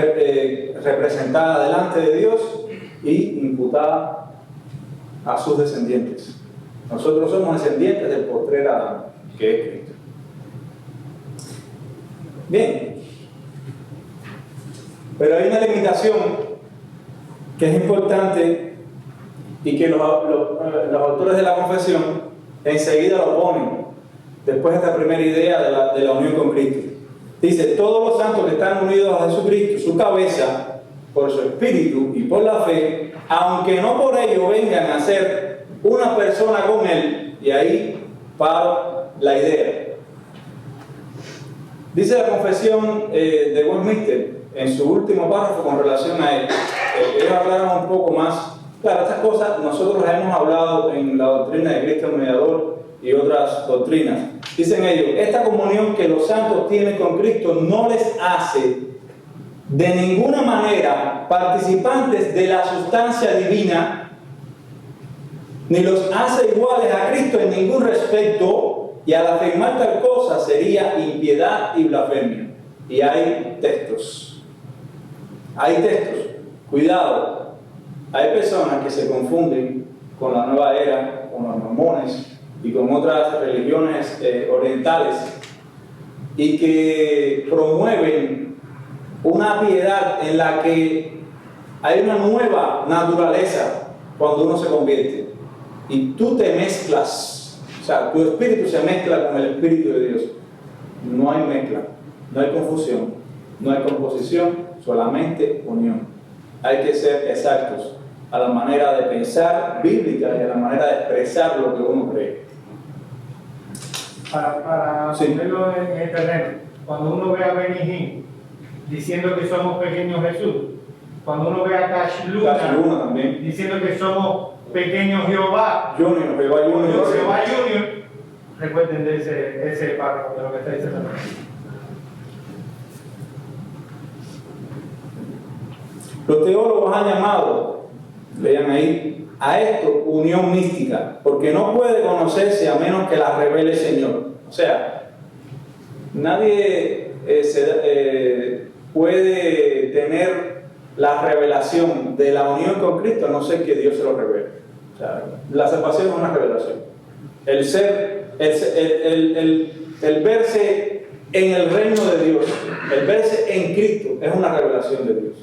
representada delante de Dios y imputada a sus descendientes. Nosotros somos descendientes del postrer Adán. que es Cristo. Bien, pero hay una limitación que es importante y que los autores de la confesión enseguida lo ponen después de esta primera idea de la unión con Cristo. Dice: todos los santos que están unidos a Jesucristo, su cabeza, por su espíritu y por la fe, aunque no por ello vengan a ser una persona con Él. Y ahí paro la idea. Dice la confesión de Westminster en su último párrafo con relación a él. Ellos aclaran un poco más. Claro, estas cosas nosotros las hemos hablado en la doctrina de Cristo Mediador y otras doctrinas. Dicen ellos: esta comunión que los santos tienen con Cristo no les hace de ninguna manera participantes de la sustancia divina, ni los hace iguales a Cristo en ningún respecto, y al afirmar tal cosa sería impiedad y blasfemia. Y hay textos. Cuidado. Hay personas que se confunden con la nueva era, con los mormones y con otras religiones orientales, y que promueven una piedad en la que hay una nueva naturaleza cuando uno se convierte. Y tú te mezclas. O sea, tu espíritu se mezcla con el espíritu de Dios. No hay mezcla, no hay confusión, no hay composición, solamente unión. Hay que ser exactos a la manera de pensar bíblica y a la manera de expresar lo que uno cree. Para ponerlo en el terreno, cuando uno ve a Benny Hinn diciendo que somos pequeños Jesús, cuando uno ve a Cash Luna también diciendo que somos pequeños Jehová Junior, recuerden de ese párrafo de lo que está diciendo. Los teólogos han llamado, lean ahí, a esto unión mística, porque no puede conocerse a menos que la revele el Señor. O sea, nadie puede tener la revelación de la unión con Cristo a no ser que Dios se lo revele. O sea, la salvación es una revelación. El verse en el reino de Dios, el verse en Cristo, es una revelación de Dios.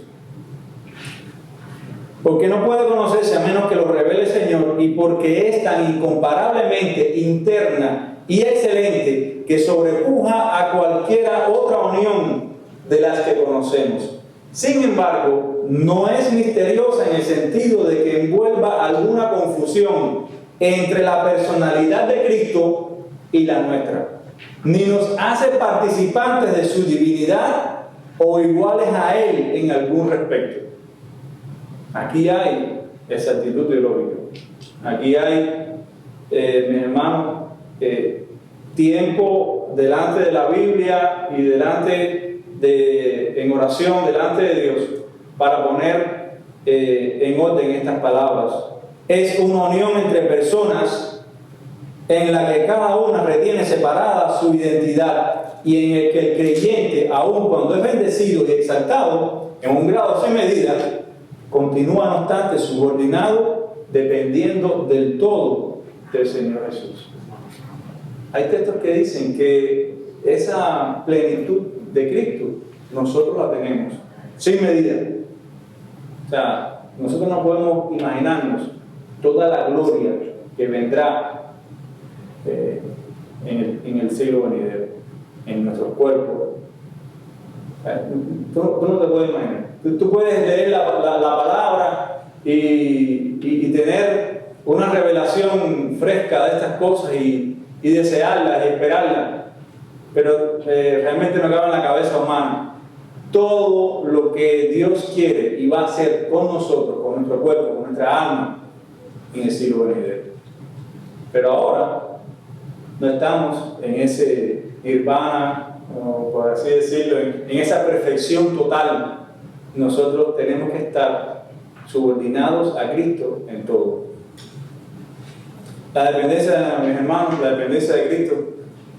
Porque no puede conocerse a menos que lo revele el Señor, y porque es tan incomparablemente interna y excelente que sobrepuja a cualquiera otra unión de las que conocemos. Sin embargo, no es misteriosa en el sentido de que envuelva alguna confusión entre la personalidad de Cristo y la nuestra, ni nos hace participantes de su divinidad o iguales a Él en algún respecto. Aquí hay exactitud teológica. Aquí hay, mis hermanos, tiempo delante de la Biblia y en oración delante de Dios para poner en orden estas palabras. Es una unión entre personas en la que cada una retiene separada su identidad y en el que el creyente, aun cuando es bendecido y exaltado en un grado sin medida, continúa no obstante subordinado, dependiendo del todo del Señor Jesús. Hay textos que dicen que esa plenitud de Cristo nosotros la tenemos sin medida. O sea, nosotros no podemos imaginarnos toda la gloria que vendrá en el siglo venidero, en nuestros cuerpos. Tú no te puedes imaginar. Tú puedes leer la palabra y tener una revelación fresca de estas cosas y desearlas y esperarlas, pero realmente no cabe en la cabeza humana todo lo que Dios quiere y va a hacer con nosotros, con nuestro cuerpo, con nuestra alma en el siglo venidero. Pero ahora no estamos en ese nirvana, por así decirlo, en esa perfección total. Nosotros tenemos que estar subordinados a Cristo en todo. La dependencia, mis hermanos, la dependencia de Cristo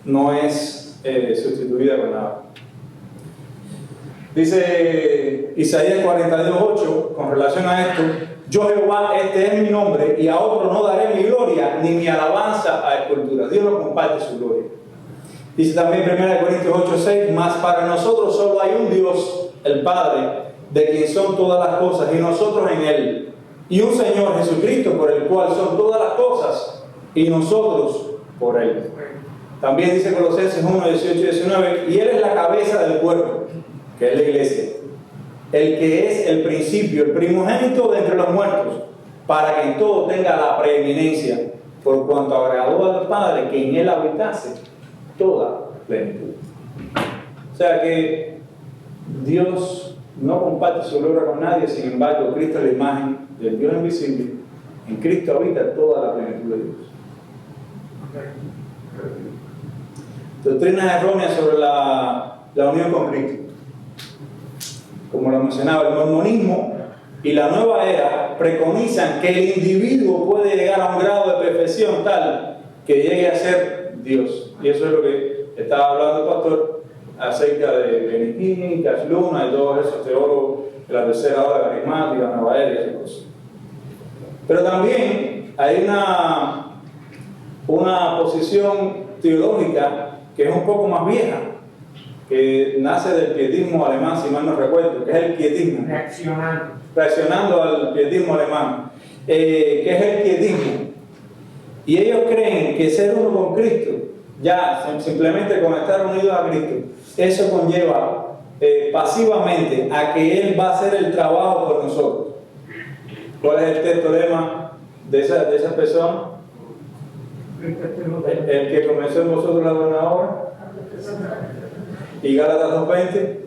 no es sustituida con nada. Dice Isaías 42:8 con relación a esto: yo Jehová, este es mi nombre, y a otro no daré mi gloria ni mi alabanza a escultura. Dios no comparte su gloria. Dice también 1 Corintios 8:6, mas para nosotros solo hay un Dios, el Padre, de quien son todas las cosas, y nosotros en Él, y un Señor Jesucristo, por el cual son todas las cosas, y nosotros por Él. También dice Colosenses 1:18-19, y Él es la cabeza del cuerpo, que es la iglesia, el que es el principio, el primogénito de entre los muertos, para que en todo tenga la preeminencia, por cuanto agradó al Padre que en Él habitase toda plenitud. O sea que Dios no comparte su gloria con nadie, sin embargo, Cristo es la imagen del Dios invisible. En Cristo habita toda la plenitud de Dios. Doctrinas erróneas sobre la unión con Cristo. Como lo mencionaba, el mormonismo y la nueva era preconizan que el individuo puede llegar a un grado de perfección tal que llegue a ser Dios. Y eso es lo que estaba hablando el pastor acerca de Benigni, Cash Luna y todos esos teólogos de la tercera hora carismática, nueva era y esas cosas. Pero también hay una posición teológica que es un poco más vieja, que nace del pietismo alemán, si mal no recuerdo, que es el pietismo. Reaccionando al pietismo alemán, que es el pietismo. Y ellos creen que ser uno con Cristo, ya simplemente con estar unidos a Cristo, eso conlleva pasivamente a que Él va a hacer el trabajo por nosotros. ¿Cuál es el texto lema de esa persona? El que comenzó en vosotros la buena obra. Y Gálatas 2:20.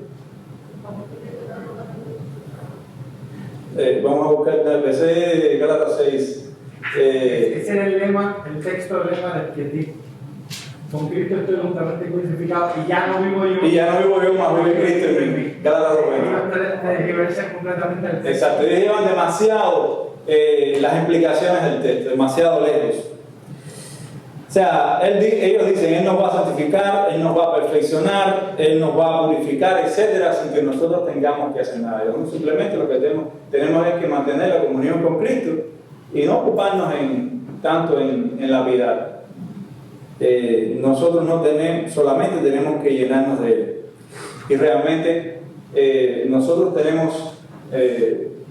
Vamos a buscar tal vez Gálatas 6. Ese era el lema, el texto lema del pietismo. Con Cristo estoy juntamente crucificado y ya no vivo yo. Y ya no vivo yo, más vive Cristo en mí. Gálatas 2:20. Completamente el texto. Exacto, ellos llevan demasiado las implicaciones del texto, demasiado lejos. O sea, ellos dicen, Él nos va a santificar, Él nos va a perfeccionar, Él nos va a purificar, etcétera, sin que nosotros tengamos que hacer nada. Simplemente lo que tenemos es que mantener la comunión con Cristo y no ocuparnos tanto en la piedad. Nosotros solamente tenemos que llenarnos de Él. Y realmente nosotros tenemos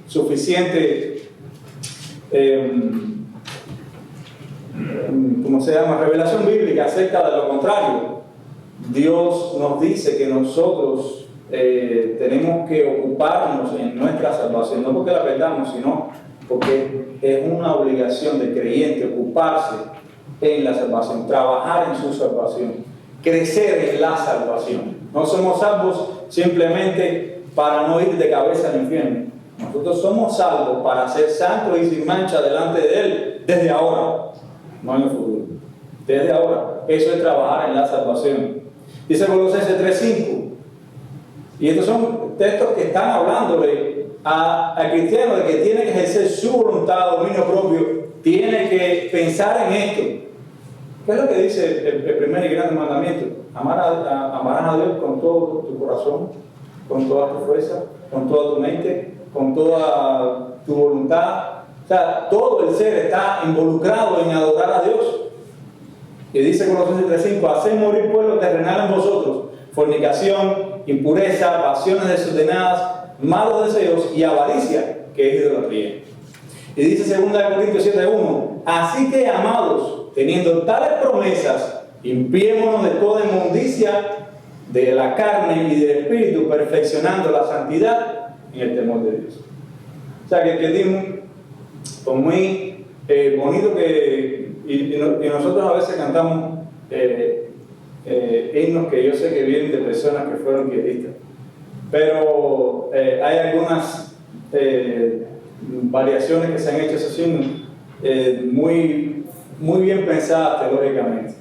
suficiente revelación bíblica acerca de lo contrario. Dios nos dice que nosotros tenemos que ocuparnos en nuestra salvación, no porque la perdamos, sino porque es una obligación del creyente ocuparse en la salvación, trabajar en su salvación, crecer en la salvación. No somos salvos simplemente para no ir de cabeza al infierno. Nosotros somos salvos para ser santos y sin mancha delante de Él desde ahora, no en el futuro. Desde ahora. Eso es trabajar en la salvación. Dice Colosenses 3:5. Y estos son textos que están hablándole al cristiano de que tiene que ejercer su voluntad, dominio propio, tiene que pensar en esto. ¿Qué es lo que dice el primer y grande mandamiento? Amarás a Dios con todo tu corazón, con toda tu fuerza, con toda tu mente, con toda tu voluntad. O sea, todo el ser está involucrado en adorar a Dios. Y dice Colosenses 3:5, haced morir pueblo terrenal en vosotros, fornicación, impureza, pasiones desordenadas, malos deseos y avaricia, que es idolatría. Y dice 2 Corintios 7:1, así que, amados, teniendo tales promesas, limpiémonos de toda inmundicia de la carne y del espíritu, perfeccionando la santidad en el temor de Dios. O sea que el pietismo, pues muy bonito y nosotros a veces cantamos himnos que yo sé que vienen de personas que fueron pietistas, pero hay algunas variaciones que se han hecho esos himnos muy bien pensadas teológicamente.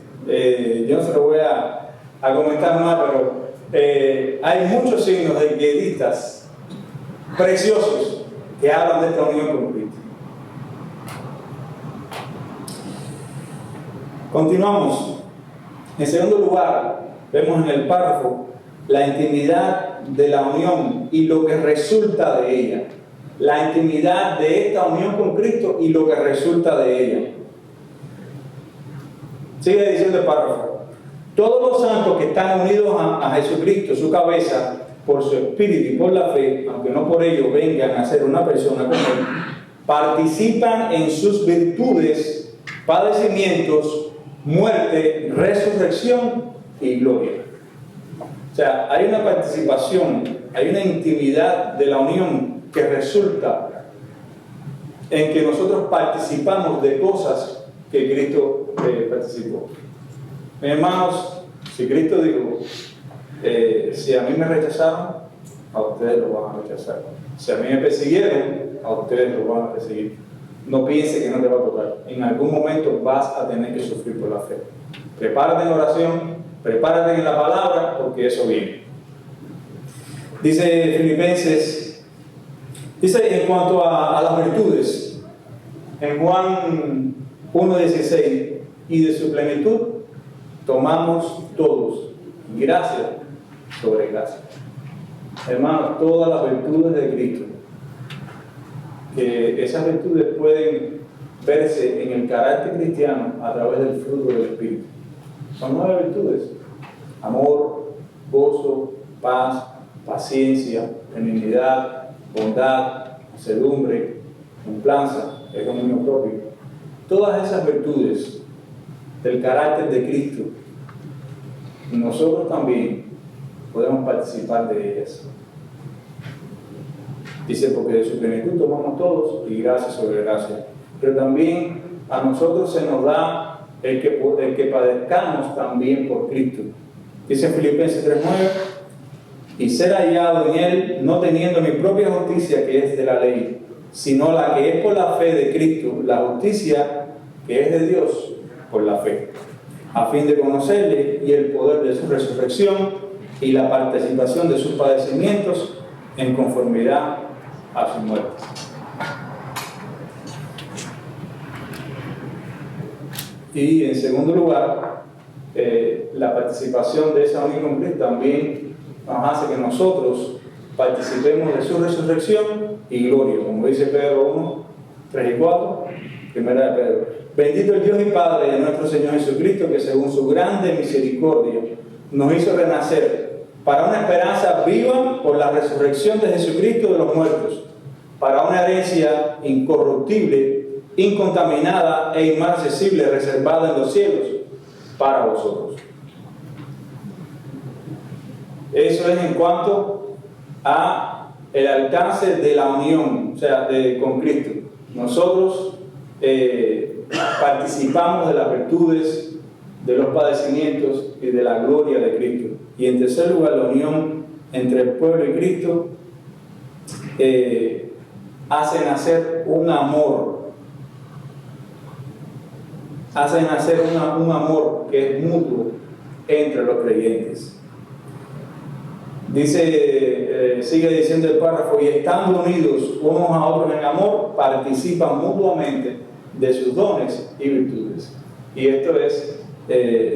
Yo no se lo voy a comentar más, pero hay muchos signos de pietistas preciosos que hablan de esta unión con Cristo. Continuamos. En segundo lugar, vemos en el párrafo la intimidad de la unión y lo que resulta de ella. La intimidad de esta unión con Cristo y lo que resulta de ella. Sigue diciendo el párrafo. Todos los santos que están unidos a Jesucristo, su cabeza, por su espíritu y por la fe, aunque no por ello vengan a ser una persona como él, participan en sus virtudes, padecimientos, muerte, resurrección y gloria. O sea, hay una participación, hay una intimidad de la unión que resulta en que nosotros participamos de cosas que Cristo participó. Mis hermanos, si Cristo dijo, si a mí me rechazaron, a ustedes lo van a rechazar. Si a mí me persiguieron, a ustedes lo van a perseguir. No piense que no te va a tocar. En algún momento vas a tener que sufrir por la fe. Prepárate en oración, prepárate en la palabra, porque eso viene. Dice Filipenses, dice en cuanto a las virtudes, en Juan 1:16, y de su plenitud tomamos todos gracia sobre gracia. Hermanos, todas las virtudes de Cristo, que esas virtudes pueden verse en el carácter cristiano a través del fruto del Espíritu. Son 9 virtudes: amor, gozo, paz, paciencia, benignidad, bondad, mansedumbre, templanza, el dominio propio. Todas esas virtudes del carácter de Cristo, nosotros también podemos participar de ellas. Dice, porque de su plenitud tomamos todos y gracia sobre gracia. Pero también a nosotros se nos da el que padezcamos también por Cristo. Dice en Filipenses 3:9, y ser hallado en él, no teniendo mi propia justicia que es de la ley, sino la que es por la fe de Cristo, la justicia que es de Dios por la fe, a fin de conocerle y el poder de su resurrección y la participación de sus padecimientos en conformidad a su muerte. Y en segundo lugar, la participación de esa unión con Cristo también nos hace que nosotros participemos de su resurrección y gloria, como dice Pedro 1, 3 y 4, primera de Pedro. Bendito el Dios y Padre de nuestro Señor Jesucristo, que según su grande misericordia nos hizo renacer para una esperanza viva por la resurrección de Jesucristo de los muertos, para una herencia incorruptible, incontaminada e inmarcesible, reservada en los cielos para vosotros. Eso es en cuanto a el alcance de la unión, o sea, con Cristo. Nosotros participamos de las virtudes, de los padecimientos y de la gloria de Cristo. Y en tercer lugar, la unión entre el pueblo y Cristo hace nacer un amor. Hace nacer un amor que es mutuo entre los creyentes. Dice, sigue diciendo el párrafo, y estando unidos unos a otros en amor, participan mutuamente de sus dones y virtudes. Y esto es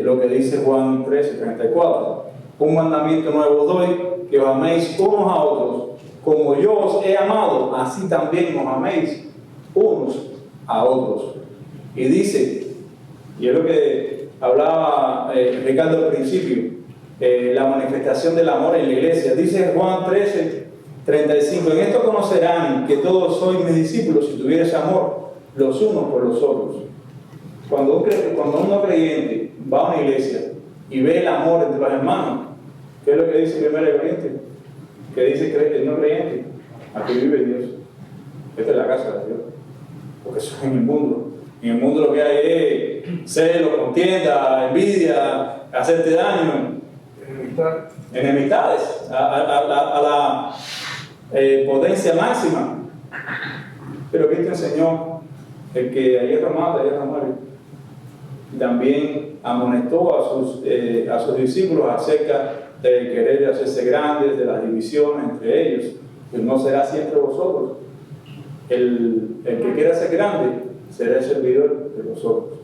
lo que dice Juan 13:34. Un mandamiento nuevo doy, que os améis unos a otros, como yo os he amado, así también os améis unos a otros. Y dice, y es lo que hablaba Ricardo al principio, la manifestación del amor en la iglesia. Dice Juan 13:35, en esto conocerán que todos sois mis discípulos si tuviereis amor los unos por los otros. Cuando un no creyente va a una iglesia y ve el amor entre los hermanos, ¿qué es lo que dice 1 Corintios? Que dice el no creyente, aquí vive Dios. Esta es la casa de Dios. Porque eso es en el mundo. En el mundo lo que hay es celos, contienda, envidia, hacerte daño, enemistades a la potencia máxima. Pero Cristo enseñó el que a hierro mata, a hierro muere. También amonestó a sus discípulos acerca de querer hacerse grandes, de las divisiones entre ellos. Pues no será así entre vosotros. El que quiera ser grande será el servidor de vosotros.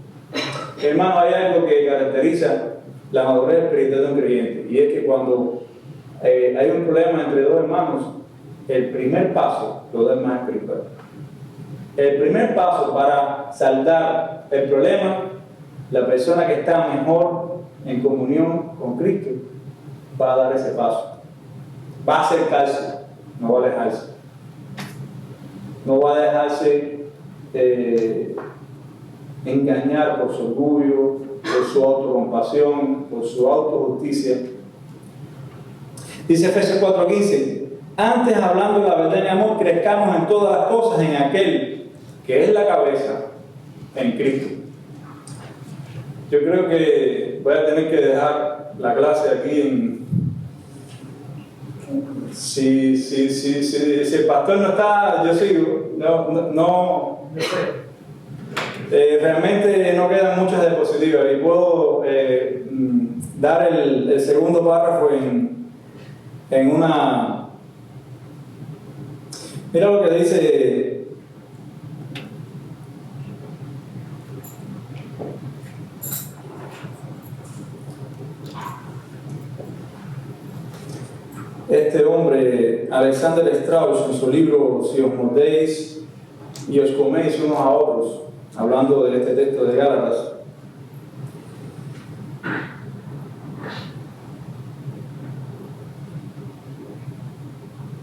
Hermano, hay algo que caracteriza la madurez espiritual de un creyente, y es que cuando hay un problema entre dos hermanos, el primer paso lo da el más espiritual. El primer paso para saldar el problema, la persona que está mejor en comunión con Cristo, va a dar ese paso. Va a acercarse, no va a alejarse. No va a dejarse engañar por su orgullo, por su autocompasión, por su autojusticia. Dice Efesios 4:15, antes hablando de la verdad en amor, crezcamos en todas las cosas en aquel que es la cabeza, en Cristo. Yo creo que voy a tener que dejar la clase aquí en... Si el pastor no está, yo sigo. Realmente no quedan muchas diapositivas y puedo dar el segundo párrafo en una... Mira lo que dice... Este hombre, Alexander Strauss, en su libro Si os mordéis y os coméis unos a otros, hablando de este texto de Gálatas,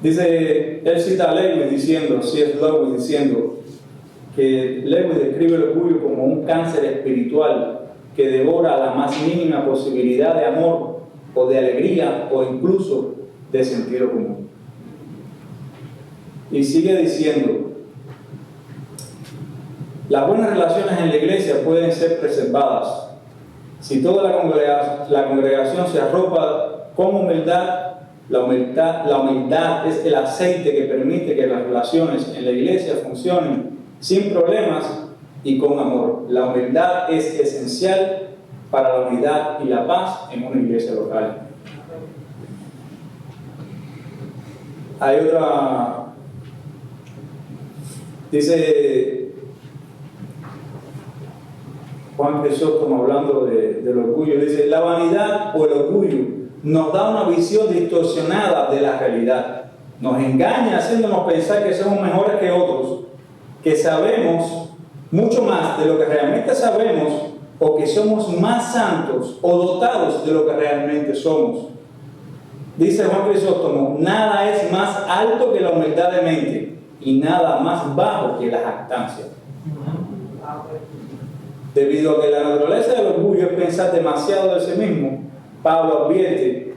dice, él cita a Lewis diciendo, C.S. Lewis diciendo, que Lewis describe el orgullo como un cáncer espiritual que devora la más mínima posibilidad de amor o de alegría o incluso de sentido común. Y sigue diciendo, las buenas relaciones en la iglesia pueden ser preservadas si toda la congregación se arropa con humildad. La humildad es el aceite que permite que las relaciones en la iglesia funcionen sin problemas y con amor. La humildad es esencial para la unidad y la paz en una iglesia local. Hay otra, dice Juan Crisóstomo hablando del orgullo, dice, la vanidad o el orgullo nos da una visión distorsionada de la realidad. Nos engaña haciéndonos pensar que somos mejores que otros, que sabemos mucho más de lo que realmente sabemos, o que somos más santos o dotados de lo que realmente somos. Dice Juan Crisóstomo, nada es más alto que la humildad de mente y nada más bajo que la jactancia. Debido a que la naturaleza del orgullo es pensar demasiado de sí mismo, Pablo advierte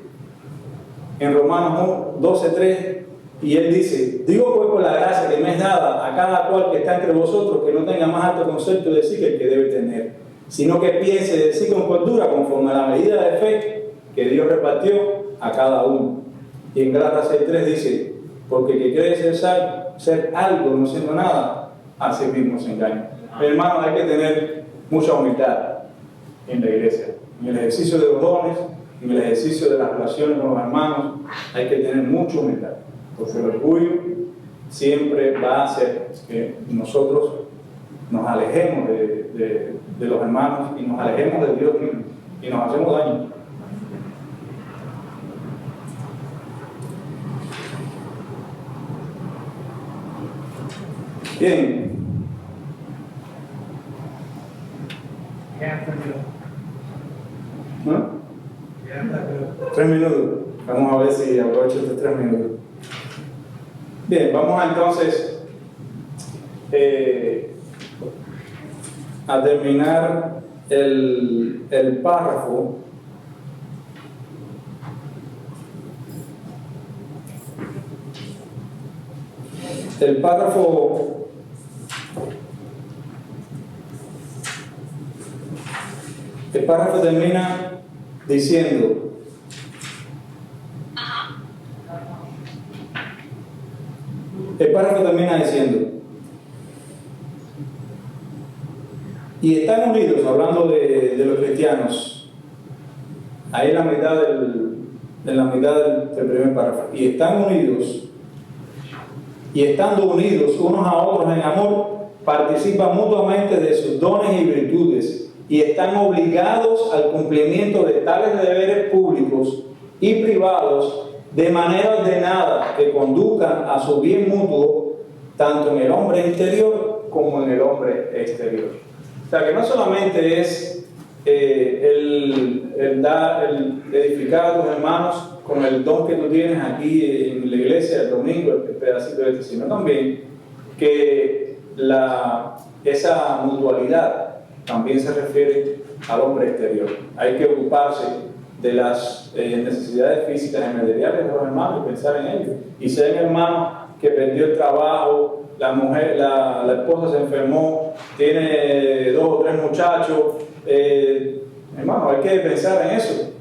en Romanos 12:3, y él dice, digo pues por la gracia que me es dada a cada cual que está entre vosotros, que no tenga más alto concepto de sí que el que debe tener, sino que piense de sí con cordura conforme a la medida de fe que Dios repartió a cada uno. Y en Gálatas 6:3 dice, porque el que cree ser algo no siendo nada, a sí mismo se engaña. Hermanos, hay que tener mucha humildad en la iglesia, en el ejercicio de los dones, en el ejercicio de las relaciones con los hermanos. Hay que tener mucha humildad, porque el orgullo siempre va a hacer que nosotros nos alejemos de los hermanos y nos alejemos de Dios mismo y nos hacemos daño. Bien. ¿No? 3 minutos. Vamos a ver si aprovecho estos 3 minutos. Bien, vamos entonces a terminar el párrafo. El párrafo termina diciendo, y están unidos, hablando de los cristianos, ahí en la mitad del primer párrafo, y están unidos, y estando unidos unos a otros en amor, participan mutuamente de sus dones y virtudes, y están obligados al cumplimiento de tales deberes públicos y privados de manera ordenada que conduzcan a su bien mutuo, tanto en el hombre interior como en el hombre exterior. O sea que no solamente es el edificar a tus hermanos con el don que tú tienes aquí en la iglesia el domingo, el pedacito de sino también que esa mutualidad también se refiere al hombre exterior. Hay que ocuparse de las necesidades físicas y materiales de los hermanos y pensar en ellos. Y si hay un hermano que perdió el trabajo, la esposa se enfermó, tiene 2 o 3 muchachos, hermano, hay que pensar en eso.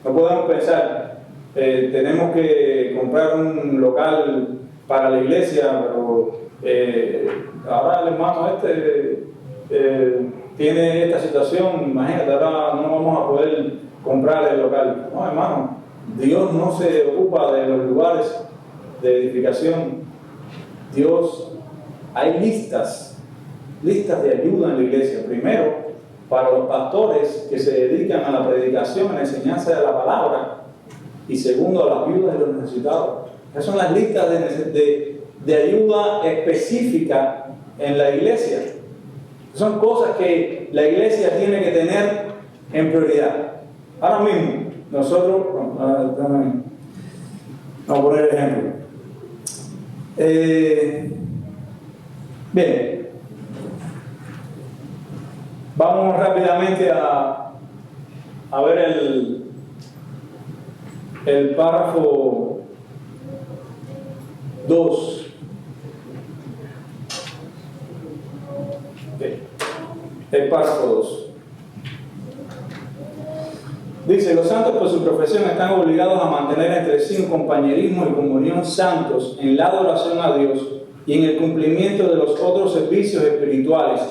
No podemos pensar, tenemos que comprar un local para la iglesia, pero ahora el hermano tiene esta situación, imagínate, ahora no vamos a poder comprar el local. No, hermano, Dios no se ocupa de los lugares de edificación. Dios, hay listas de ayuda en la iglesia. Primero, para los pastores que se dedican a la predicación, a la enseñanza de la palabra. Y segundo, a las viudas y los necesitados. Esas son las listas de ayuda específica en la iglesia. Son cosas que la iglesia tiene que tener en prioridad. Ahora mismo, nosotros, vamos a poner el ejemplo. Bien, vamos rápidamente a ver el párrafo 2. El párrafo 2. Dice, los santos por su profesión están obligados a mantener entre sí un compañerismo y comunión santos en la adoración a Dios y en el cumplimiento de los otros servicios espirituales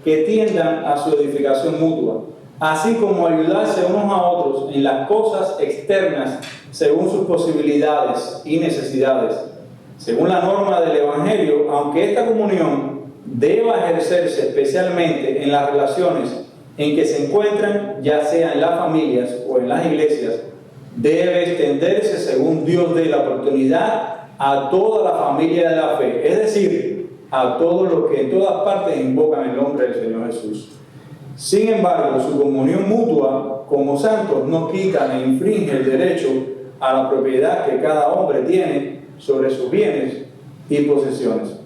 que tiendan a su edificación mutua, así como ayudarse unos a otros en las cosas externas según sus posibilidades y necesidades. Según la norma del Evangelio, aunque esta comunión deba ejercerse especialmente en las relaciones en que se encuentran, ya sea en las familias o en las iglesias, debe extenderse según Dios dé la oportunidad a toda la familia de la fe, es decir, a todos los que en todas partes invocan el nombre del Señor Jesús. Sin embargo, su comunión mutua como santos no quita ni infringe el derecho a la propiedad que cada hombre tiene sobre sus bienes y posesiones.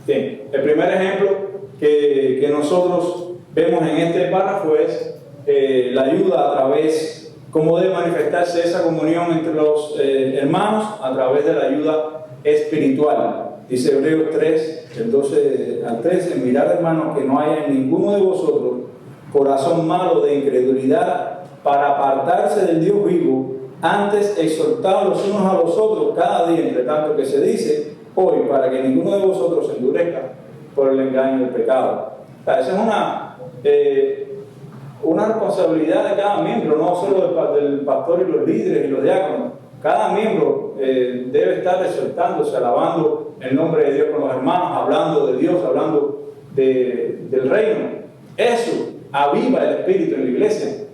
Bien, el primer ejemplo que nosotros vemos en este párrafo es la ayuda a través, cómo debe manifestarse esa comunión entre los hermanos a través de la ayuda espiritual. Dice Hebreos 3, del 12 al 13, mirad hermanos que no haya en ninguno de vosotros corazón malo de incredulidad para apartarse del Dios vivo, antes exhortados los unos a los otros cada día, entre tanto que se dice hoy, para que ninguno de vosotros se endurezca por el engaño del pecado. O sea, esa es una responsabilidad de cada miembro, no solo del pastor y los líderes y los diáconos. Cada miembro debe estar exhortándose, alabando el nombre de Dios con los hermanos, hablando de Dios, hablando del reino. Eso aviva el espíritu en la iglesia.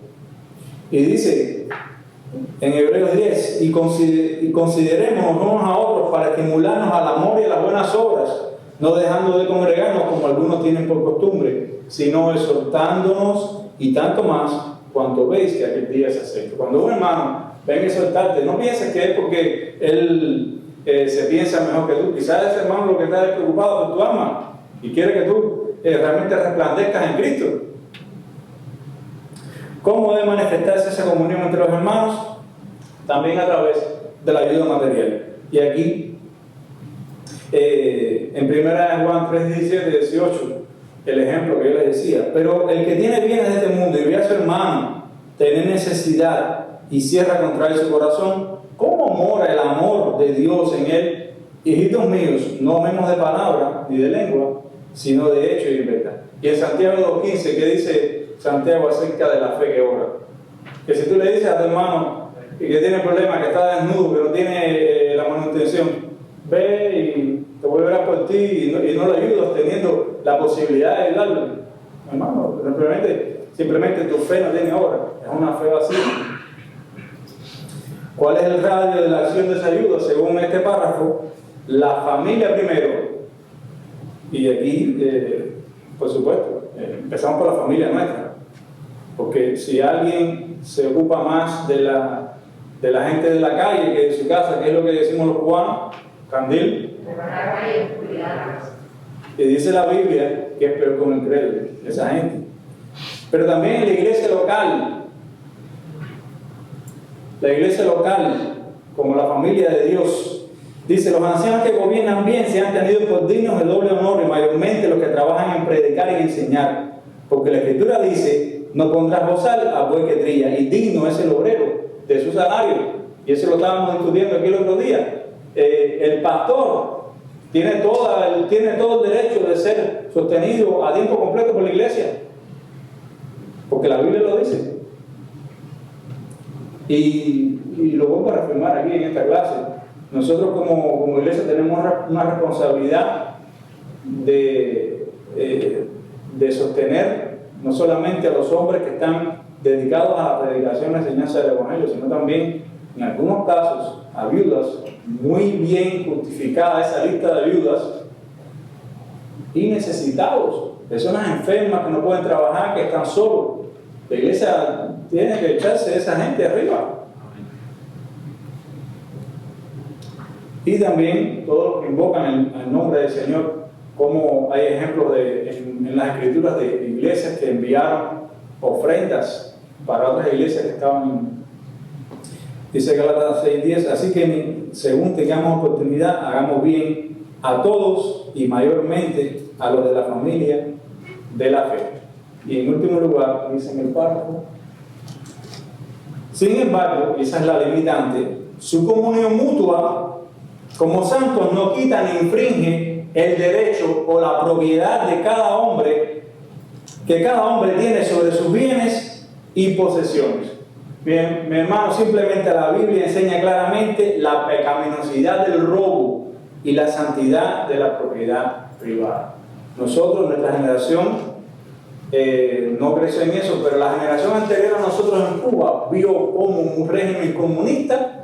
Y dice en Hebreos 10, y consideremos unos a otros para estimularnos al amor y a las buenas obras, no dejando de congregarnos como algunos tienen por costumbre, sino exhortándonos, y tanto más cuanto veis que aquel día se acerca. Cuando un hermano venga a exhortarte, no pienses que es porque él se piensa mejor que tú. Quizás ese hermano lo que está es preocupado por tu alma y quiere que tú realmente resplandezcas en Cristo. ¿Cómo debe manifestarse esa comunión entre los hermanos? También a través de la ayuda material. Y aquí, en 1 Juan 3, 17, 18, el ejemplo que yo les decía, pero el que tiene bienes de este mundo y ve a su hermano tener necesidad y cierra contra él su corazón, ¿cómo mora el amor de Dios en él? Hijitos míos, no menos de palabra ni de lengua, sino de hecho y de verdad. Y en Santiago 2.15, ¿qué dice Santiago acerca de la fe que obra? Que si tú le dices a tu hermano que tiene problemas, que está desnudo, que no tiene la manutención, ve y te voy a orar por ti y no lo ayudas teniendo la posibilidad de ayudarlo. Hermano, simplemente tu fe no tiene obra, es una fe vacía. ¿Cuál es el radio de la acción de esa ayuda? Según este párrafo, la familia primero. Y aquí, por supuesto, empezamos por la familia nuestra. Porque si alguien se ocupa más de la gente de la calle que de su casa, que es lo que decimos los cubanos, candil, y dice la Biblia que es peor con el credo, esa gente. Pero también en la iglesia local, como la familia de Dios, dice: los ancianos que gobiernan bien se han tenido por dignos de doble honor, y mayormente los que trabajan en predicar y enseñar. Porque la Escritura dice: no pondrás bozal a buey que trilla, y digno es el obrero de su salario. Y eso lo estábamos discutiendo aquí el otro día. El pastor tiene todo el derecho de ser sostenido a tiempo completo por la iglesia, porque la Biblia lo dice. Y lo voy a reafirmar aquí en esta clase. Nosotros como iglesia tenemos una responsabilidad de sostener no solamente a los hombres que están dedicados a la predicación y enseñanza del Evangelio, sino también, en algunos casos, a viudas, muy bien justificada esa lista de viudas, y necesitados, personas enfermas que no pueden trabajar, que están solos. La iglesia tiene que echarse a esa gente arriba. Y también todos los que invocan el nombre del Señor, como hay ejemplos en las Escrituras de iglesias que enviaron ofrendas para otras iglesias que estaban dice Gálatas 6:10, así que según tengamos oportunidad, hagamos bien a todos y mayormente a los de la familia de la fe. Y en último lugar, dice en el párrafo: sin embargo, y esa es la limitante, su comunión mutua como santos no quita ni infringe el derecho o la propiedad de cada hombre, que cada hombre tiene sobre sus bienes y posesiones. Bien, mi hermano, simplemente la Biblia enseña claramente la pecaminosidad del robo y la santidad de la propiedad privada. Nosotros, nuestra generación, no creció en eso, pero la generación anterior a nosotros en Cuba vio como un régimen comunista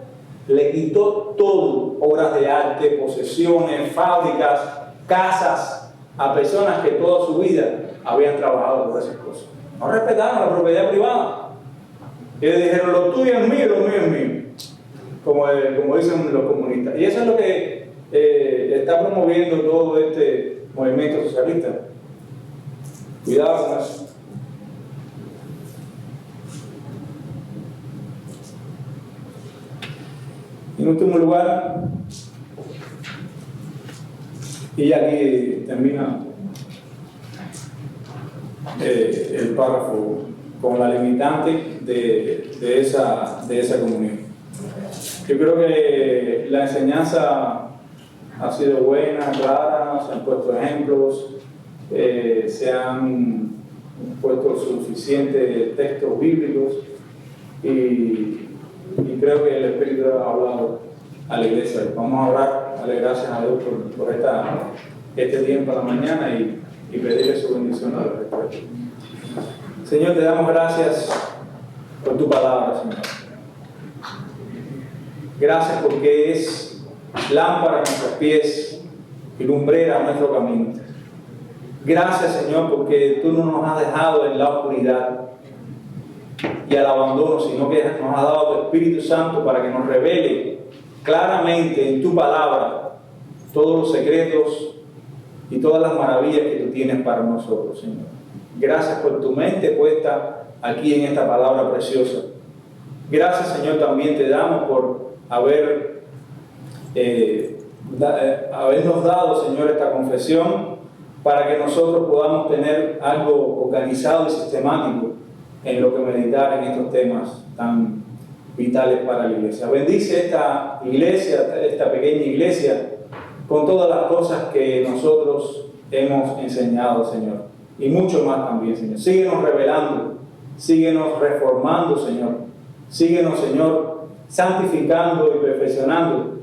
le quitó todo: obras de arte, posesiones, fábricas, casas, a personas que toda su vida habían trabajado por esas cosas. No respetaron la propiedad privada. Y le dijeron: lo tuyo es mío y lo mío es mío, como dicen los comunistas. Y eso es lo que está promoviendo todo este movimiento socialista. Cuidado con eso. En último lugar, y aquí termina el párrafo con la limitante de esa comunión. Yo creo que la enseñanza ha sido buena, clara, se han puesto ejemplos, se han puesto suficientes textos bíblicos, y creo que el Espíritu ha hablado a la iglesia. Vamos a orar, darle gracias a Dios por este tiempo a la mañana y pedirle su bendición al respecto. Señor, te damos gracias por tu palabra, Señor. Gracias porque es lámpara a nuestros pies y lumbrera a nuestro camino. Gracias, Señor, porque tú no nos has dejado en la oscuridad y al abandono, sino que nos has dado tu Espíritu Santo para que nos revele claramente en tu palabra todos los secretos y todas las maravillas que tú tienes para nosotros, Señor. Gracias por tu mente puesta aquí en esta palabra preciosa. Gracias, Señor, también te damos por habernos dado, Señor, esta confesión para que nosotros podamos tener algo organizado y sistemático en lo que meditar en estos temas tan vitales para la iglesia. Bendice esta iglesia, esta pequeña iglesia, con todas las cosas que nosotros hemos enseñado, Señor, y mucho más también, Señor. Síguenos revelando, síguenos reformando, Señor. Síguenos, Señor, santificando y perfeccionando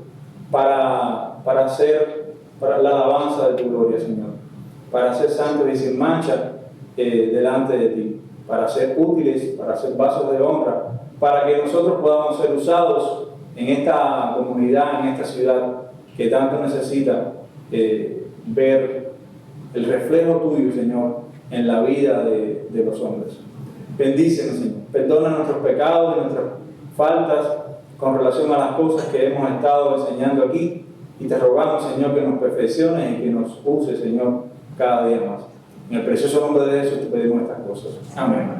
para la alabanza de tu gloria, Señor. Para ser santos y sin mancha delante de ti, para ser útiles, para ser vasos de honra, para que nosotros podamos ser usados en esta comunidad, en esta ciudad que tanto necesita ver el reflejo tuyo, Señor, en la vida de los hombres. Bendícenos, Señor. Perdona nuestros pecados y nuestras faltas con relación a las cosas que hemos estado enseñando aquí. Y te rogamos, Señor, que nos perfecciones y que nos uses, Señor, cada día más. En el precioso nombre de Jesús te pedimos estas cosas. Amén.